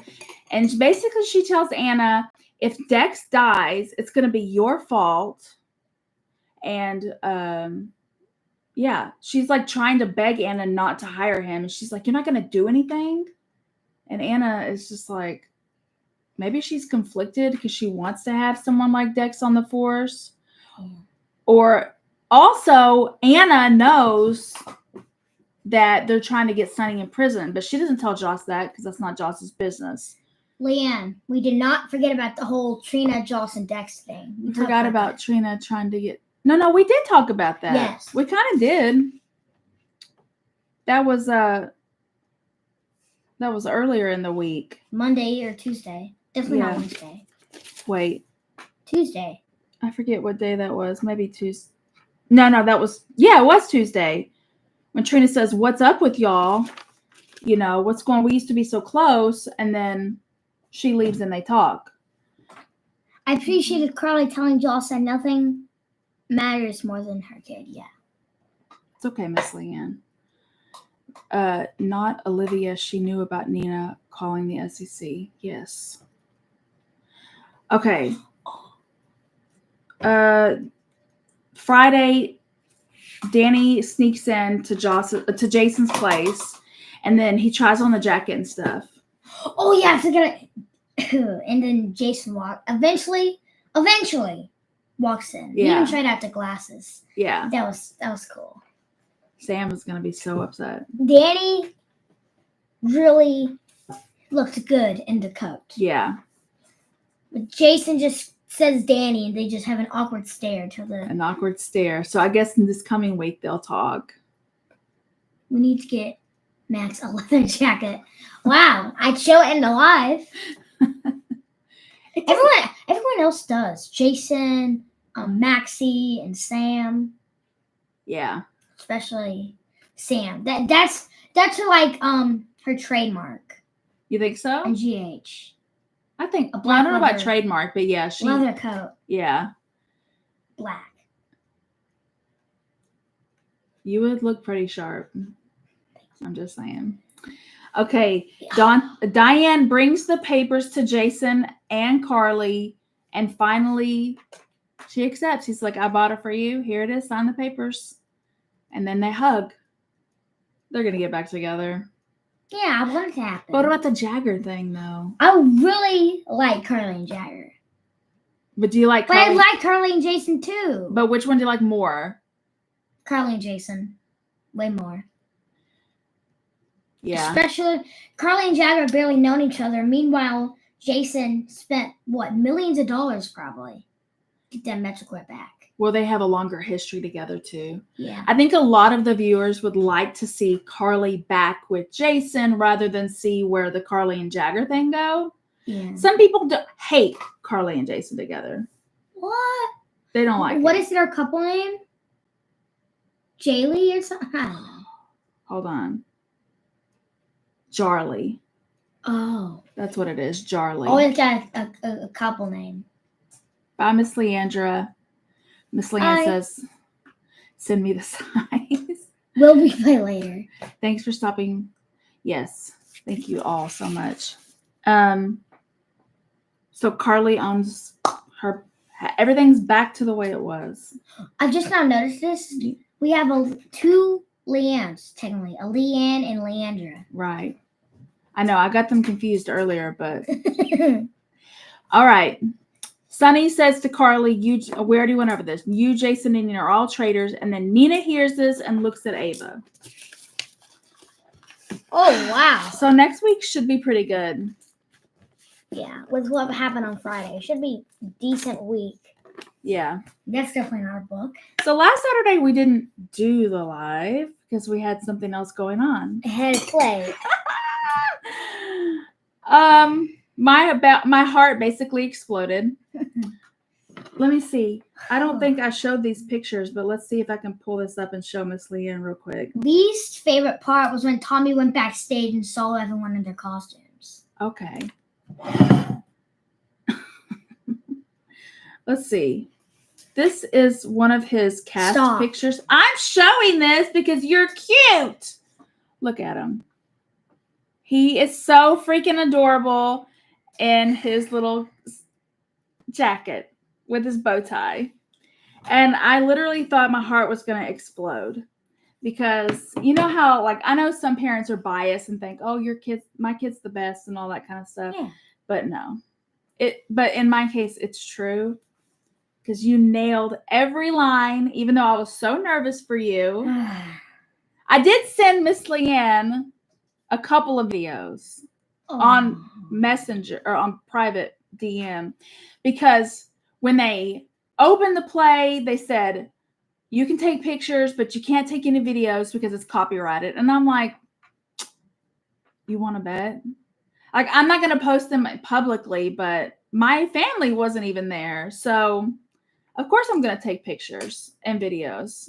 And basically she tells Anna, if Dex dies, it's going to be your fault. And she's like trying to beg Anna not to hire him. And she's like, you're not going to do anything? And Anna is just like, maybe she's conflicted because she wants to have someone like Dex on the force. Yeah. Or also, Anna knows that they're trying to get Sonny in prison, but she doesn't tell Joss that because that's not Joss's business. Leanne, we did not forget about the whole Trina, Joss, and Dex thing. We forgot about Trina trying to get... No, we did talk about that. Yes. We kind of did. That was earlier in the week. Monday or Tuesday. Definitely not Wednesday. Wait. Tuesday. I forget what day that was. Maybe Tuesday. No, it was Tuesday. When Trina says, "What's up with y'all? You know, what's going on? We used to be so close." And then she leaves and they talk. I appreciated Carly telling Joss that nothing matters more than her kid. Yeah. It's okay, Miss Leanne. Not Olivia. She knew about Nina calling the SEC. Yes. Okay. Friday, Danny sneaks in to Jason's place, and then he tries on the jacket and stuff. Oh yeah, I forgot. And then Jason eventually walks in. Yeah. He even tried out the glasses. Yeah. That was cool. Sam is gonna be so upset. Danny really looked good in the coat. Yeah. But Jason just says Danny, and they just have an awkward stare An awkward stare. So I guess in this coming week they'll talk. We need to get Max a leather jacket. Wow, I'd show it in the live. Everyone else does. Jason, Maxie, and Sam. Yeah. Especially Sam. That's like her trademark. You think so? And GH. I think I don't know about trademark, but yeah, leather coat. Yeah. Black. You would look pretty sharp. I'm just saying. Okay, Diane brings the papers to Jason and Carly, and finally she accepts. He's like, "I bought it for you. Here it is. Sign the papers." And then they hug. They're gonna get back together. Yeah, I want it to happen. What about the Jagger thing, though? I really like Carly and Jagger. But do you like? But I like Carly and Jason too. But which one do you like more? Carly and Jason, way more. Yeah. Especially Carly and Jagger barely known each other. Meanwhile, Jason spent millions of dollars probably to get that Metroquip back. Well, they have a longer history together too. Yeah. I think a lot of the viewers would like to see Carly back with Jason rather than see where the Carly and Jagger thing go. Yeah. Some people hate Carly and Jason together. What? They don't like What it. is their couple name? Jaylee or something? I don't know. Hold on. Jarly. Oh. That's what it is, Jarly. Oh, it's got a couple name. Bye, Miss Leandra. Miss Leanne says, send me the size. We'll replay later. Thanks for stopping. Yes. Thank you all so much. So Carly owns her. Everything's back to the way it was. I just now noticed this. We have two Leannes, technically. A Leanne and Leandra. Right. I know. I got them confused earlier, but. All right. Sonny says to Carly, we already went over this. You, Jason, and Nina are all traitors. And then Nina hears this and looks at Ava. Oh, wow. So next week should be pretty good. Yeah, with what happened on Friday. It should be a decent week. Yeah. That's definitely not a book. So last Saturday we didn't do the live because we had something else going on. I had to play. My heart basically exploded. Let me see. I don't think I showed these pictures, but let's see if I can pull this up and show Miss Leanne real quick. Least favorite part was when Tommy went backstage and saw everyone in their costumes. Okay. Let's see. This is one of his cast pictures. I'm showing this because you're cute. Look at him. He is so freaking adorable in his little jacket with his bow tie. And I literally thought my heart was going to explode because you know how, like, I know some parents are biased and think, oh, my kid's the best and all that kind of stuff. Yeah. But no, but in my case, it's true because you nailed every line, even though I was so nervous for you. I did send Miss Leanne a couple of videos on Messenger or on private DM because when they opened the play, they said, you can take pictures, but you can't take any videos because it's copyrighted. And I'm like, you want to bet? Like, I'm not going to post them publicly, but my family wasn't even there. So Of course, I'm going to take pictures and videos.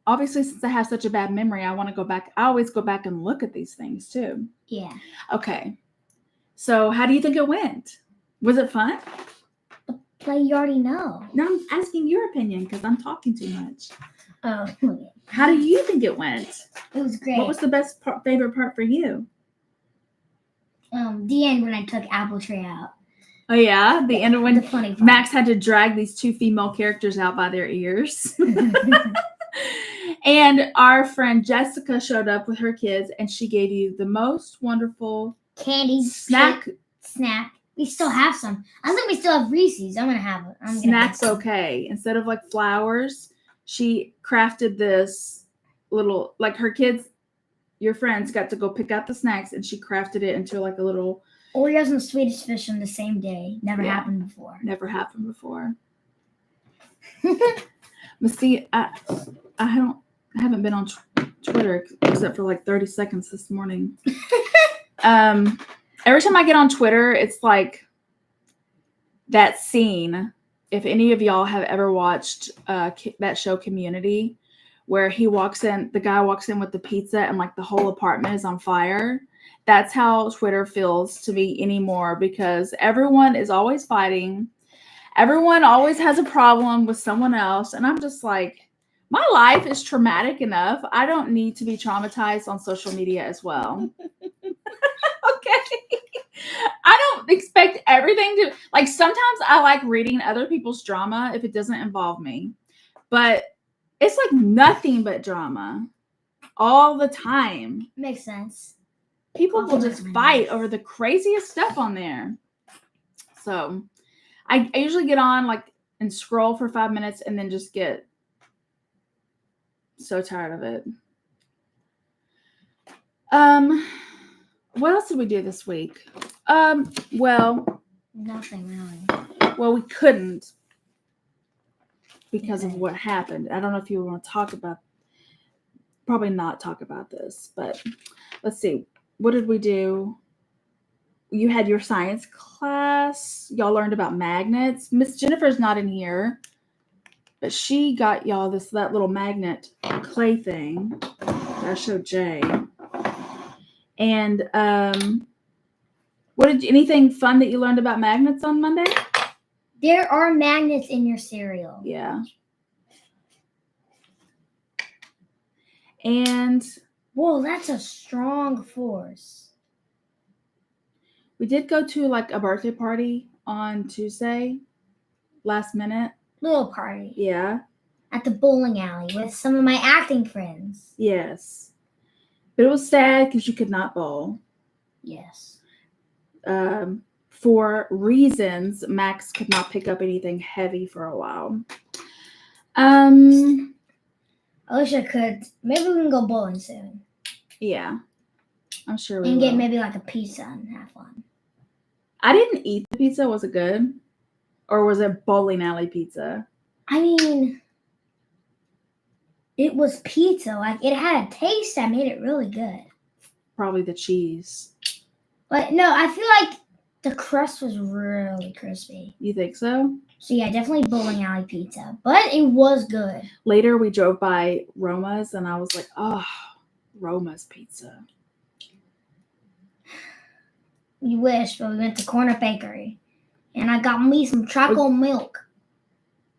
Obviously, since I have such a bad memory, I want to go back. I always go back and look at these things too. Yeah. Okay. So how do you think it went? Was it fun? The play you already know. No, I'm asking your opinion because I'm talking too much. Oh. How do you think it went? It was great. What was the best favorite part for you? The end when I took Apple Tree out. Oh yeah, the end when the funny part. Max had to drag these two female characters out by their ears. And our friend Jessica showed up with her kids, and she gave you the most wonderful candy snack. We still have some. I think we still have Reese's. I'm gonna have it. Snack bouquet. Instead of like flowers, she crafted this little, like her kids, your friends got to go pick out the snacks, and she crafted it into like a little Oreos and Swedish Fish on the same day. Never happened before. Never happened before. But see, I haven't been on Twitter except for like 30 seconds this morning. Every time I get on Twitter, it's like that scene. If any of y'all have ever watched that show Community, where the guy walks in with the pizza and like the whole apartment is on fire. That's how Twitter feels to me anymore, because everyone is always fighting. Everyone always has a problem with someone else. And I'm just like, my life is traumatic enough. I don't need to be traumatized on social media as well. Okay. I don't expect everything to, like, sometimes I like reading other people's drama if it doesn't involve me. But it's like nothing but drama all the time. Makes sense. People will just fight over the craziest stuff on there. So I usually get on like and scroll for 5 minutes and then just get so tired of it. What else did we do this week? Well, nothing really. Well, we couldn't because of what happened. I don't know if you want to talk about, probably not talk about this, but let's see. What did we do? You had your science class. Y'all learned about magnets. Miss Jennifer's not in here, but she got y'all that little magnet clay thing. I showed Jay. And anything fun that you learned about magnets on Monday? There are magnets in your cereal. Yeah. And whoa, that's a strong force. We did go to like a birthday party on Tuesday, last minute. Little party. Yeah. At the bowling alley with some of my acting friends. Yes. But it was sad because you could not bowl. Yes. For reasons, Max could not pick up anything heavy for a while. I wish I could. Maybe we can go bowling soon. Yeah. I'm sure we will. And get maybe like a pizza and have fun. I didn't eat the pizza. Was it good? Or was it bowling alley pizza? I mean, it was pizza. Like, it had a taste that made it really good. Probably the cheese. But no, I feel like the crust was really crispy. You think so? So yeah, definitely bowling alley pizza. But it was good. Later, we drove by Roma's, and I was like, oh, Roma's pizza. You wish, but we went to Corner Bakery. And I got me some chocolate milk.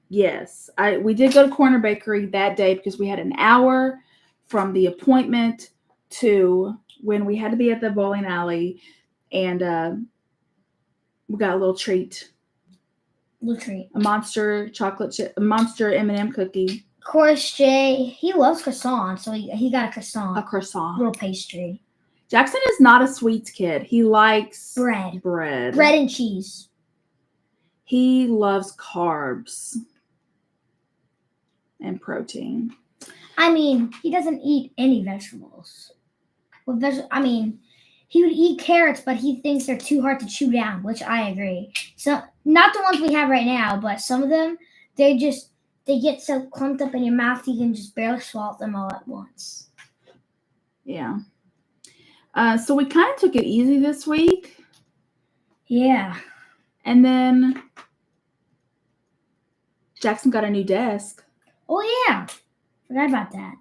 Yes. We did go to Corner Bakery that day because we had an hour from the appointment to when we had to be at the bowling alley. And we got a little treat. A monster chocolate chip, a monster M&M cookie. Of course, Jay, he loves croissant, so he got a croissant. A croissant. Little pastry. Jackson is not a sweets kid. He likes bread. Bread and cheese. He loves carbs and protein. I mean, he doesn't eat any vegetables. Well, he would eat carrots, but he thinks they're too hard to chew down, which I agree. So, not the ones we have right now, but some of them, they get so clumped up in your mouth you can just barely swallow them all at once. Yeah. So we kind of took it easy this week. Yeah. And then Jackson got a new desk. Oh yeah, forgot about that.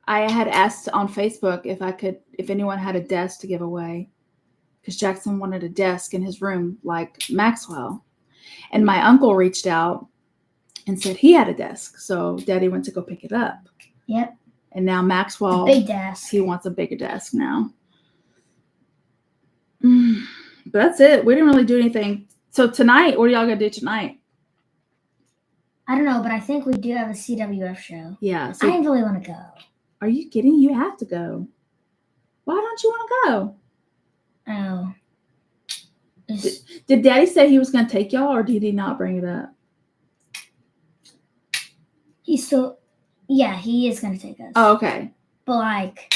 I had asked on Facebook if anyone had a desk to give away, because Jackson wanted a desk in his room like Maxwell. And my uncle reached out and said he had a desk. So Daddy went to go pick it up. Yep. And now Maxwell, big desk. He wants a bigger desk now. But that's it. We didn't really do anything. So tonight, what are y'all going to do tonight? I don't know, but I think we do have a CWF show. Yeah. So I didn't really want to go. Are you kidding? You have to go. Why don't you want to go? Oh. Did Daddy say he was going to take y'all, or did he not bring it up? Yeah, he is going to take us. Oh, okay. But like,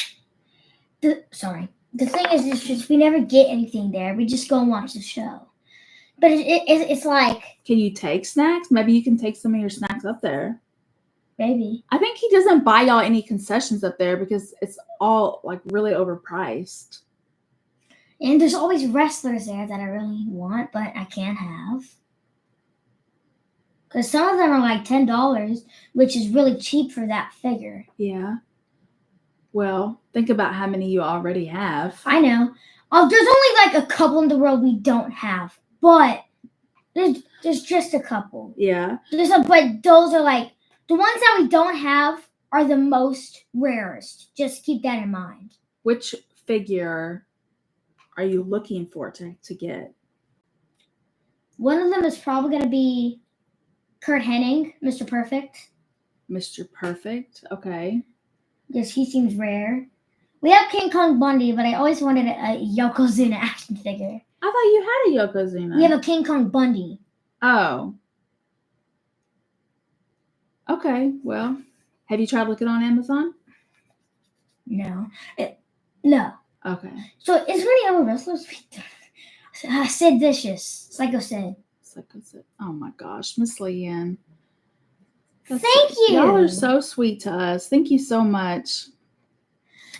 the thing is just we never get anything there. We just go and watch the show. But it's like. Can you take snacks? Maybe you can take some of your snacks up there. Maybe. I think he doesn't buy y'all any concessions up there because it's all like really overpriced. And there's always wrestlers there that I really want, but I can't have. Because some of them are like $10, which is really cheap for that figure. Yeah. Well, think about how many you already have. I know. There's only like a couple in the world we don't have, but there's just a couple. Yeah. But those are like, the ones that we don't have are the most rarest. Just keep that in mind. Which figure are you looking for to get? One of them is probably going to be Kurt Hennig, Mr. Perfect. Mr. Perfect, okay. Yes, he seems rare. We have King Kong Bundy, but I always wanted a Yokozuna action figure. I thought you had a Yokozuna. We have a King Kong Bundy. Oh. Okay, well, have you tried looking on Amazon? No. No. Okay. So, is there any other wrestlers? Sid Vicious. Psycho Sid. Oh my gosh, Miss Leanne. Thank you. Y'all are so sweet to us. Thank you so much.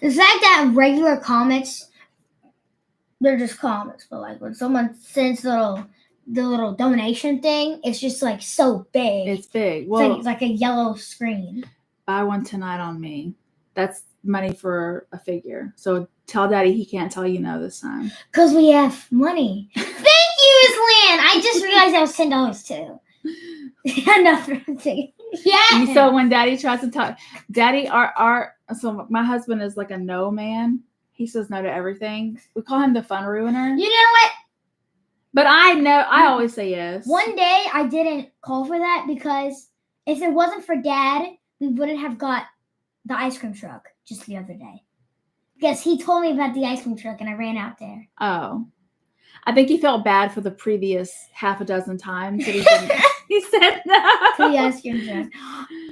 The fact that regular comics, they're just comics, but like when someone sends the little donation thing, it's just like so big. It's big. Well, it's like a yellow screen. Buy one tonight on me. That's money for a figure. So tell Daddy he can't tell you no this time. Because we have money. Thank you, Miss Lynn. I just realized that was $10 too. Nothing. Yeah. So when Daddy tries to talk, Daddy, so my husband is like a no man. He says no to everything. We call him the fun ruiner. You know what? But I always say yes. One day I didn't call for that because if it wasn't for Dad, we wouldn't have got the ice cream truck just the other day. Because he told me about the ice cream truck and I ran out there. Oh. I think he felt bad for the previous half a dozen times that he didn't. He said no. To the ice cream truck.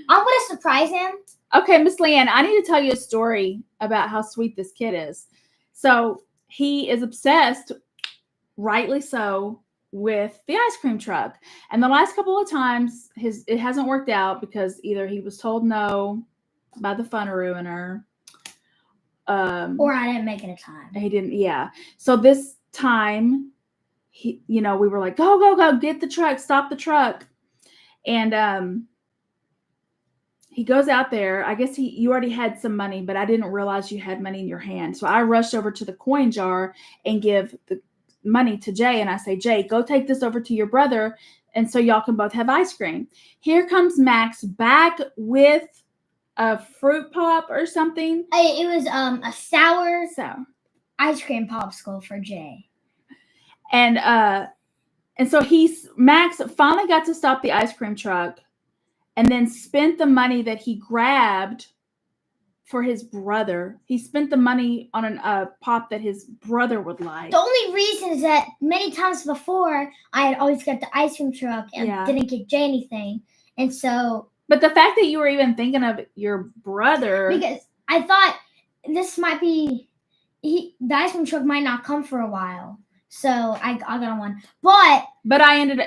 I'm going to surprise him. Okay, Miss Leanne, I need to tell you a story about how sweet this kid is. So he is obsessed, rightly so, with the ice cream truck. And the last couple of times, it hasn't worked out because either he was told no by the fun ruiner. Or I didn't make it in time. He didn't, yeah. So this time, we were like, go, get the truck, stop the truck. And he goes out there. I guess you already had some money, but I didn't realize you had money in your hand. So I rushed over to the coin jar and give the money to Jay. And I say, Jay, go take this over to your brother. And so y'all can both have ice cream. Here comes Max back with a fruit pop or something. It was a sour ice cream popsicle for Jay. And so Max finally got to stop the ice cream truck and then spent the money that he grabbed for his brother. He spent the money on a pop that his brother would like. The only reason is that many times before, I had always got the ice cream truck and didn't get Jay anything. And so... But the fact that you were even thinking of your brother... Because I thought this might be... the ice cream truck might not come for a while. So I got one. But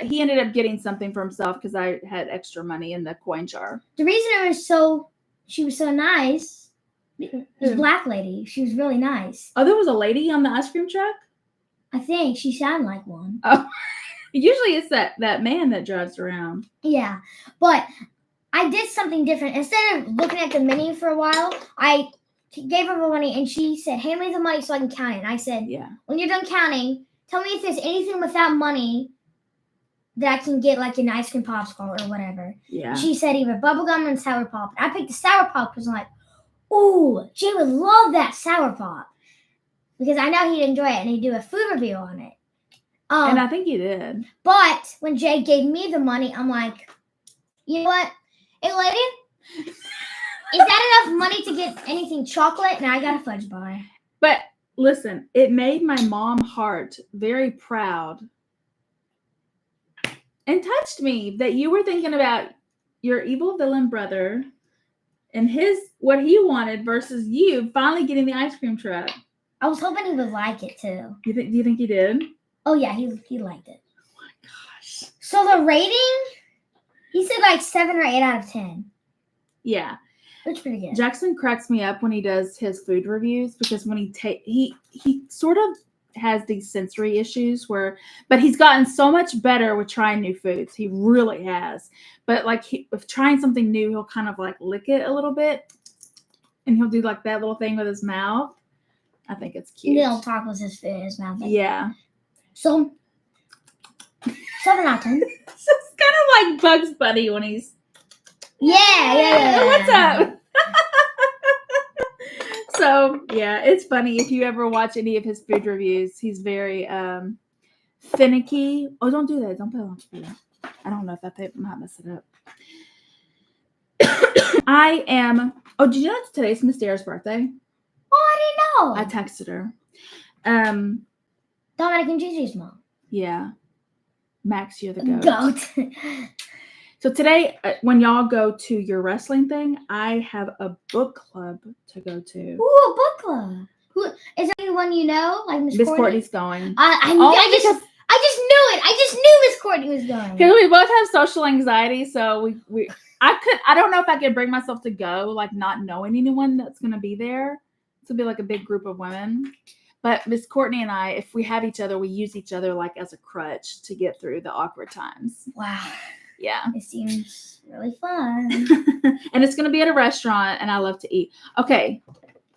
he ended up getting something for himself because I had extra money in the coin jar. The reason she was so nice, this black lady, she was really nice. Oh, there was a lady on the ice cream truck? I think she sounded like one. Oh. Usually it's that man that drives around. Yeah, but I did something different. Instead of looking at the menu for a while, I gave her the money, and she said, hand me the money so I can count it. And I said, when you're done counting, tell me if there's anything without money that I can get, like an ice cream popsicle or whatever. Yeah. And she said either bubblegum and sour pop. And I picked the sour pop because I'm like, ooh, Jay would love that sour pop. Because I know he'd enjoy it, and he'd do a food review on it. And I think he did. But when Jay gave me the money, I'm like, you know what? Hey, lady, is that enough money to get anything chocolate? And I got a fudge bar. But listen, it made my mom heart very proud and touched me that you were thinking about your evil villain brother and what he wanted versus you finally getting the ice cream truck. I was hoping he would like it too. Do you think he did? Oh yeah, he liked it. Oh my gosh. So the rating, he said like 7 or 8 out of 10. Yeah. That's pretty good. Jackson cracks me up when he does his food reviews because when he sort of has these sensory issues but he's gotten so much better with trying new foods. He really has. But like with trying something new, he'll kind of like lick it a little bit and he'll do like that little thing with his mouth. I think it's cute. He'll talk with his food in his mouth. Yeah. So 7 out of 10. It's kind of like Bugs Bunny when he's yeah. What's up? So yeah, it's funny if you ever watch any of his food reviews. He's very finicky. Oh, don't do that. Don't put it on computer. I don't know if that might mess it up. Oh, did you know today's Miss Dara's birthday? Oh, I didn't know. I texted her. Dominic and Gigi's mom. Yeah. Max, you're the goat. So today, when y'all go to your wrestling thing, I have a book club to go to. Ooh, a book club. Who is there anyone you know? Like Miss Courtney's going. I just knew it. I just knew Miss Courtney was going. Because we both have social anxiety, so I don't know if I could bring myself to go, like not knowing anyone that's going to be there. It's going to be like a big group of women. But Miss Courtney and I, if we have each other, we use each other like as a crutch to get through the awkward times. Wow. Yeah. It seems really fun. And it's going to be at a restaurant, and I love to eat. Okay.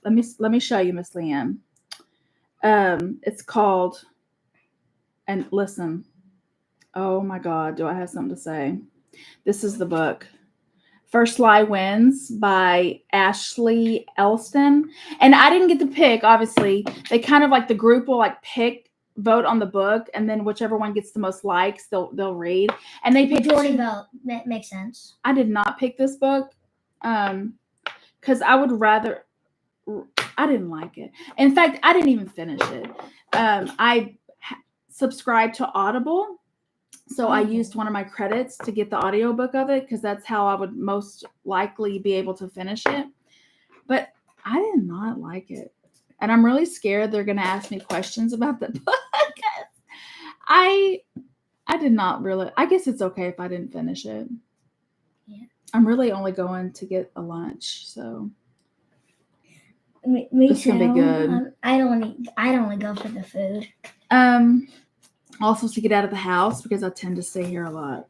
Let me show you, Miss Leanne. It's called, and listen. Oh my God, do I have something to say? This is the book. First Lie Wins by Ashley Elston. And I didn't get to pick, obviously. They kind of like the group will like vote on the book, and then whichever one gets the most likes, they'll read. And they picked majority vote. That makes sense. I did not pick this book because I would rather. I didn't like it. In fact, I didn't even finish it. I subscribed to Audible, so I used one of my credits to get the audiobook of it because that's how I would most likely be able to finish it. But I did not like it. And I'm really scared they're going to ask me questions about the book. I did not really. I guess it's okay if I didn't finish it. Yeah. I'm really only going to get a lunch, so me it's too. Gonna be good. I don't only go for the food. Also to get out of the house because I tend to stay here a lot.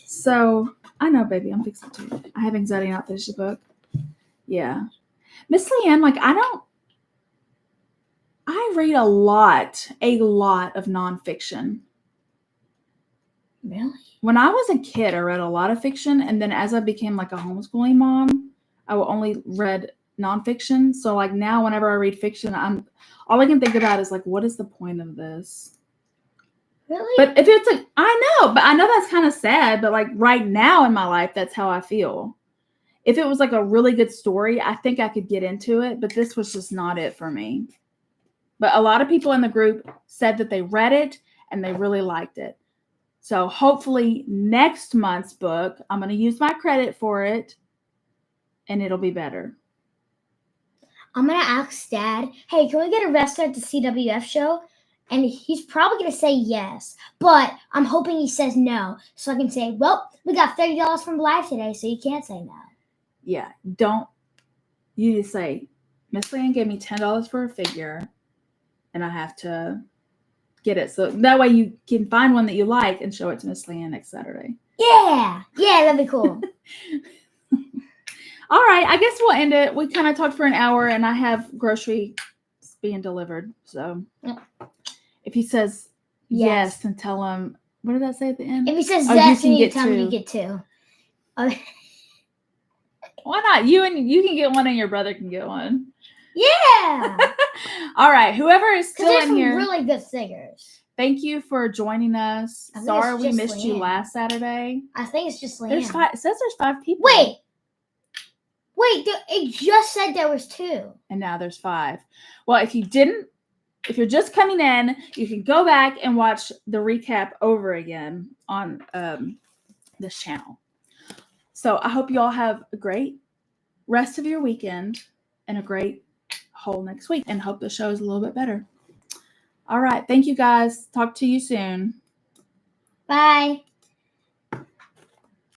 So I know, baby, I'm fixing to. I have anxiety not finish the book. Yeah. Miss Leanne, like I read a lot of nonfiction. Really? When I was a kid, I read a lot of fiction, and then as I became like a homeschooling mom, I only read nonfiction. So like now, whenever I read fiction, all I can think about is like, what is the point of this? Really? But if it's like, I know that's kind of sad, but like right now in my life, that's how I feel. If it was like a really good story, I think I could get into it, but this was just not it for me. But a lot of people in the group said that they read it and they really liked it. So hopefully next month's book, I'm going to use my credit for it and it'll be better. I'm going to ask Dad, hey, can we get arrested at the CWF show? And he's probably going to say yes, but I'm hoping he says no. So I can say, well, we got $30 from Live today, so you can't say no. Yeah, you just say, Miss Leanne gave me $10 for a figure, and I have to get it. So that way you can find one that you like and show it to Miss Leanne next Saturday. Yeah, that'd be cool. All right, I guess we'll end it. We kind of talked for an hour, and I have groceries being delivered. So if he says yes, then tell him. What did that say at the end? If he says yes, you then you can tell me to get 2. Why not? You can get one, and your brother can get one. Yeah. All right. Whoever is still there's in some here, really good singers. thank you for joining us. I think Sorry it's we just missed you Leanne. last Saturday. I think it's just Leanne. There's 5. It says there's 5 people. Wait. It just said there was 2. And now there's 5. Well, if you're just coming in, you can go back and watch the recap over again on this channel. So I hope you all have a great rest of your weekend and a great whole next week, and hope the show is a little bit better. All right. Thank you guys. Talk to you soon. Bye.